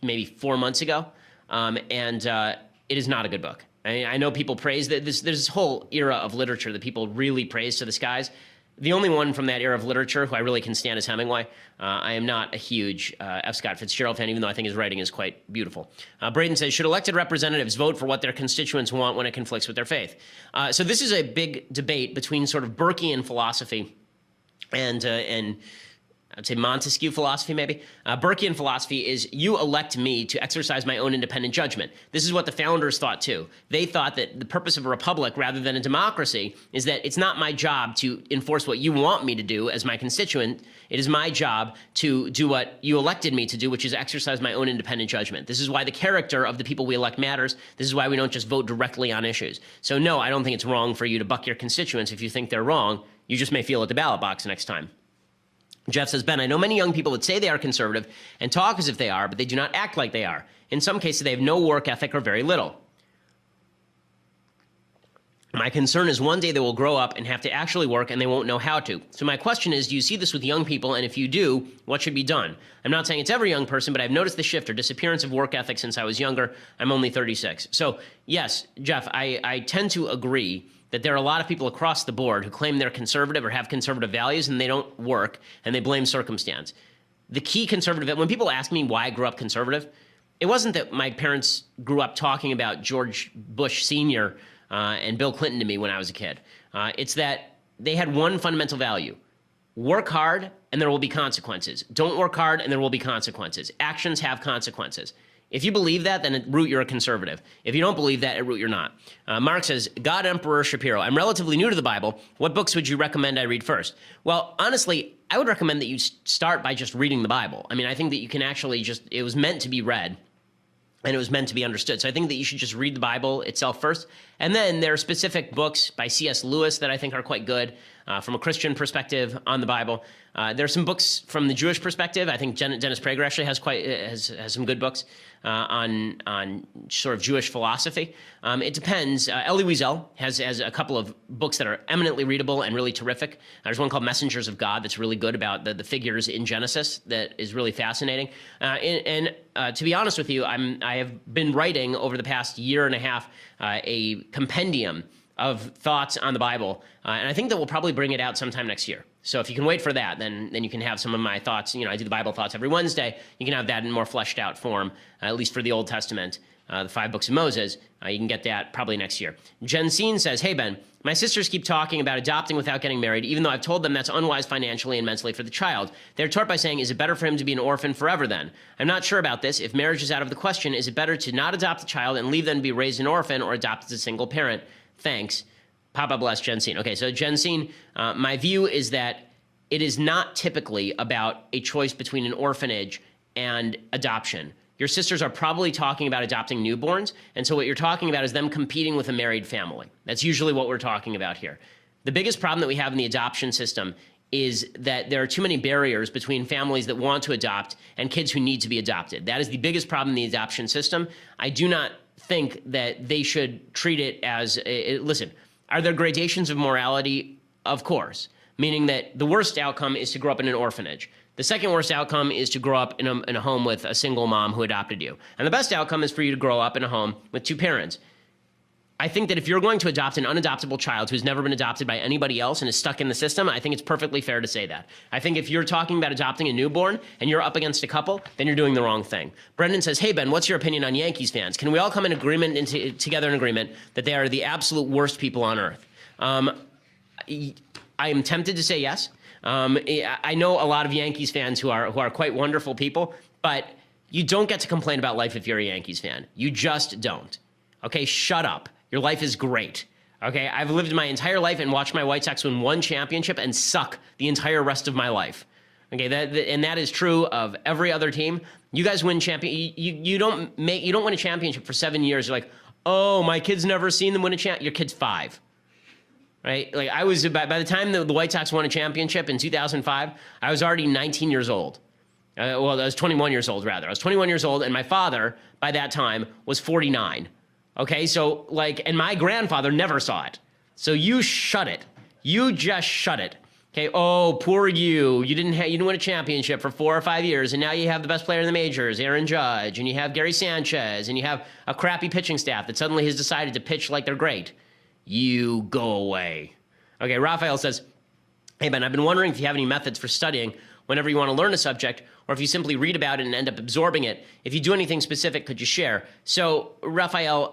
maybe 4 months ago, and it is not a good book. I know people praise that. There's this whole era of literature that people really praise to the skies. The only one from that era of literature who I really can stand is Hemingway. I am not a huge F. Scott Fitzgerald fan, even though I think his writing is quite beautiful. Braden says, should elected representatives vote for what their constituents want when it conflicts with their faith? So this is a big debate between sort of Burkean philosophy and I'd say Montesquieu philosophy, maybe. Burkean philosophy is you elect me to exercise my own independent judgment. This is what the founders thought too. They thought that the purpose of a republic rather than a democracy is that it's not my job to enforce what you want me to do as my constituent. It is my job to do what you elected me to do, which is exercise my own independent judgment. This is why the character of the people we elect matters. This is why we don't just vote directly on issues. So no, I don't think it's wrong for you to buck your constituents if you think they're wrong. You just may feel at the ballot box next time. Jeff says, Ben, I know many young people that say they are conservative and talk as if they are, but they do not act like they are. In some cases, they have no work ethic or very little. My concern is one day they will grow up and have to actually work and they won't know how to. So my question is, do you see this with young people? And if you do, what should be done? I'm not saying it's every young person, but I've noticed the shift or disappearance of work ethic since I was younger. I'm only 36. So yes, Jeff, I tend to agree that there are a lot of people across the board who claim they're conservative or have conservative values and they don't work and they blame circumstance. The key conservative, when people ask me why I grew up conservative, it wasn't that my parents grew up talking about George Bush Sr. And Bill Clinton to me when I was a kid. It's that they had one fundamental value. Work hard and there will be consequences. Don't work hard and there will be consequences. Actions have consequences. If you believe that, then at root you're a conservative. If you don't believe that, at root you're not. Mark says, God Emperor Shapiro, I'm relatively new to the Bible. What books would you recommend I read first? Well, honestly, I would recommend that you start by just reading the Bible. I mean, I think that you can actually it was meant to be read. And it was meant to be understood. So I think that you should just read the Bible itself first. And then there are specific books by C.S. Lewis that I think are quite good from a Christian perspective on the Bible. There are some books from the Jewish perspective. I think Dennis Prager actually has some good books on sort of Jewish philosophy. It depends. Elie Wiesel has a couple of books that are eminently readable and really terrific. There's one called Messengers of God that's really good about the figures in Genesis that is really fascinating. And to be honest with you, I have been writing over the past year and a half a compendium of thoughts on the Bible, and I think that we'll probably bring it out sometime next year. So if you can wait for that, then you can have some of my thoughts. You know, I do the Bible thoughts every Wednesday. You can have that in more fleshed out form, at least for the Old Testament, the 5 books of Moses. You can get that probably next year. Jensine says, hey, Ben, my sisters keep talking about adopting without getting married, even though I've told them that's unwise financially and mentally for the child. They're taught by saying, is it better for him to be an orphan forever then? I'm not sure about this. If marriage is out of the question, is it better to not adopt the child and leave them to be raised an orphan or adopt as a single parent? Thanks. Papa bless Jensine. Okay, so Jensine, my view is that it is not typically about a choice between an orphanage and adoption. Your sisters are probably talking about adopting newborns, and so what you're talking about is them competing with a married family. That's usually what we're talking about here. The biggest problem that we have in the adoption system is that there are too many barriers between families that want to adopt and kids who need to be adopted. That is the biggest problem in the adoption system. I do not think that they should treat it as, listen, are there gradations of morality? Of course, meaning that the worst outcome is to grow up in an orphanage. The second worst outcome is to grow up in a home with a single mom who adopted you. And the best outcome is for you to grow up in a home with two parents. I think that if you're going to adopt an unadoptable child who's never been adopted by anybody else and is stuck in the system, I think it's perfectly fair to say that. I think if you're talking about adopting a newborn and you're up against a couple, then you're doing the wrong thing. Brendan says, hey, Ben, what's your opinion on Yankees fans? Can we all come in agreement, together in agreement that they are the absolute worst people on earth? I am tempted to say yes. I know a lot of Yankees fans who are quite wonderful people, but you don't get to complain about life if you're a Yankees fan. You just don't. Okay, shut up. Your life is great. Okay, I've lived my entire life and watched my White Sox win one championship and suck the entire rest of my life. Okay, that is true of every other team. You guys win you don't win a championship for 7 years. You're like, oh, my kid's never seen them win a champ. Your kid's 5. Right? Like I was by the time the White Sox won a championship in 2005, I was already 19 years old. I was 21 years old rather. I was 21 years old, and my father by that time was 49. Okay, so and my grandfather never saw it. So you shut it. You just shut it. Okay. Oh, poor you. You didn't win a championship for 4 or 5 years, and now you have the best player in the majors, Aaron Judge, and you have Gary Sanchez, and you have a crappy pitching staff that suddenly has decided to pitch like they're great. You go away. Okay. Raphael says, hey, Ben, I've been wondering if you have any methods for studying whenever you want to learn a subject, or if you simply read about it and end up absorbing it. If you do anything specific, could you share? So, Raphael,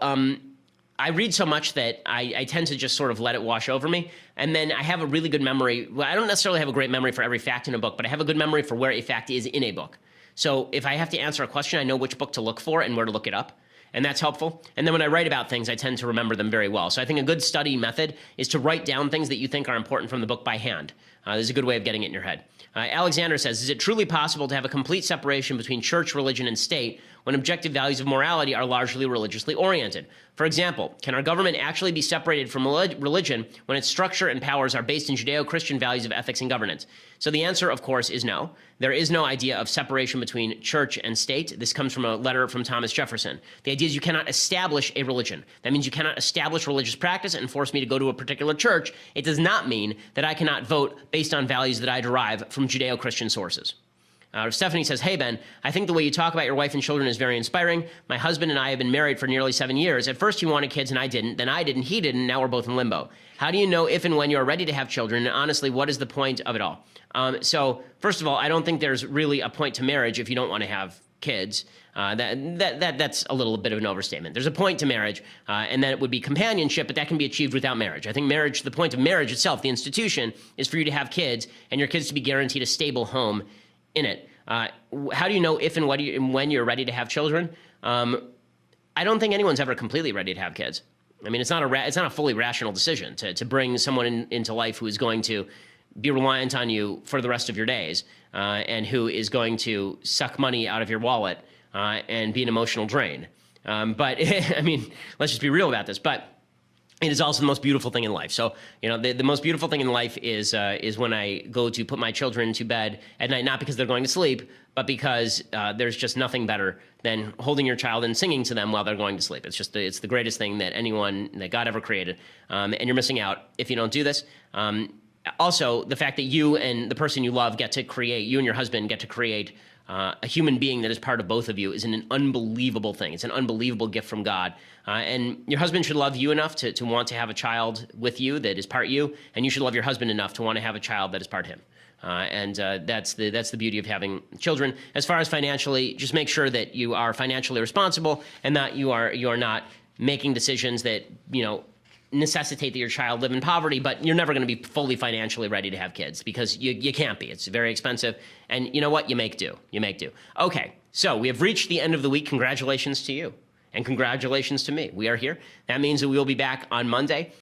I read so much that I tend to just sort of let it wash over me. And then I have a really good memory. Well, I don't necessarily have a great memory for every fact in a book, but I have a good memory for where a fact is in a book. So if I have to answer a question, I know which book to look for and where to look it up. And that's helpful. And then when I write about things, I tend to remember them very well. So I think a good study method is to write down things that you think are important from the book by hand. This is a good way of getting it in your head. Alexander says, is it truly possible to have a complete separation between church, religion, and state when objective values of morality are largely religiously oriented? For example, can our government actually be separated from religion when its structure and powers are based in Judeo-Christian values of ethics and governance? So the answer, of course, is no. There is no idea of separation between church and state. This comes from a letter from Thomas Jefferson. The idea is you cannot establish a religion. That means you cannot establish religious practice and force me to go to a particular church. It does not mean that I cannot vote based on values that I derive from Judeo-Christian sources. Stephanie says, hey, Ben, I think the way you talk about your wife and children is very inspiring. My husband and I have been married for nearly 7 years. At first, he wanted kids and I didn't. Then I didn't, he didn't. Now we're both in limbo. How do you know if and when you're ready to have children? And honestly, what is the point of it all? So first of all, I don't think there's really a point to marriage if you don't want to have kids. That's a little bit of an overstatement. There's a point to marriage, and then it would be companionship, but that can be achieved without marriage. I think marriage, the point of marriage itself, the institution, is for you to have kids and your kids to be guaranteed a stable home in it. How do you know if and when you're ready to have children? I don't think anyone's ever completely ready to have kids. I mean, it's not a fully rational decision to bring someone into life who is going to be reliant on you for the rest of your days, and who is going to suck money out of your wallet and be an emotional drain. But I mean, let's just be real about this. But it is also the most beautiful thing in life. So, the most beautiful thing in life is when I go to put my children to bed at night, not because they're going to sleep, but because there's just nothing better than holding your child and singing to them while they're going to sleep. It's the greatest thing that God ever created. And you're missing out if you don't do this. Also, the fact that you and the person you love you and your husband get to create a human being that is part of both of you is an unbelievable thing. It's an unbelievable gift from God. And your husband should love you enough to want to have a child with you that is part you, and you should love your husband enough to want to have a child that is part him. And that's the beauty of having children. As far as financially, just make sure that you are financially responsible and that you are not making decisions that, necessitate that your child live in poverty, but you're never going to be fully financially ready to have kids because you can't be. It's very expensive. And you know what? You make do. Okay, so we have reached the end of the week. Congratulations to you. And congratulations to me. We are here. That means that we will be back on Monday.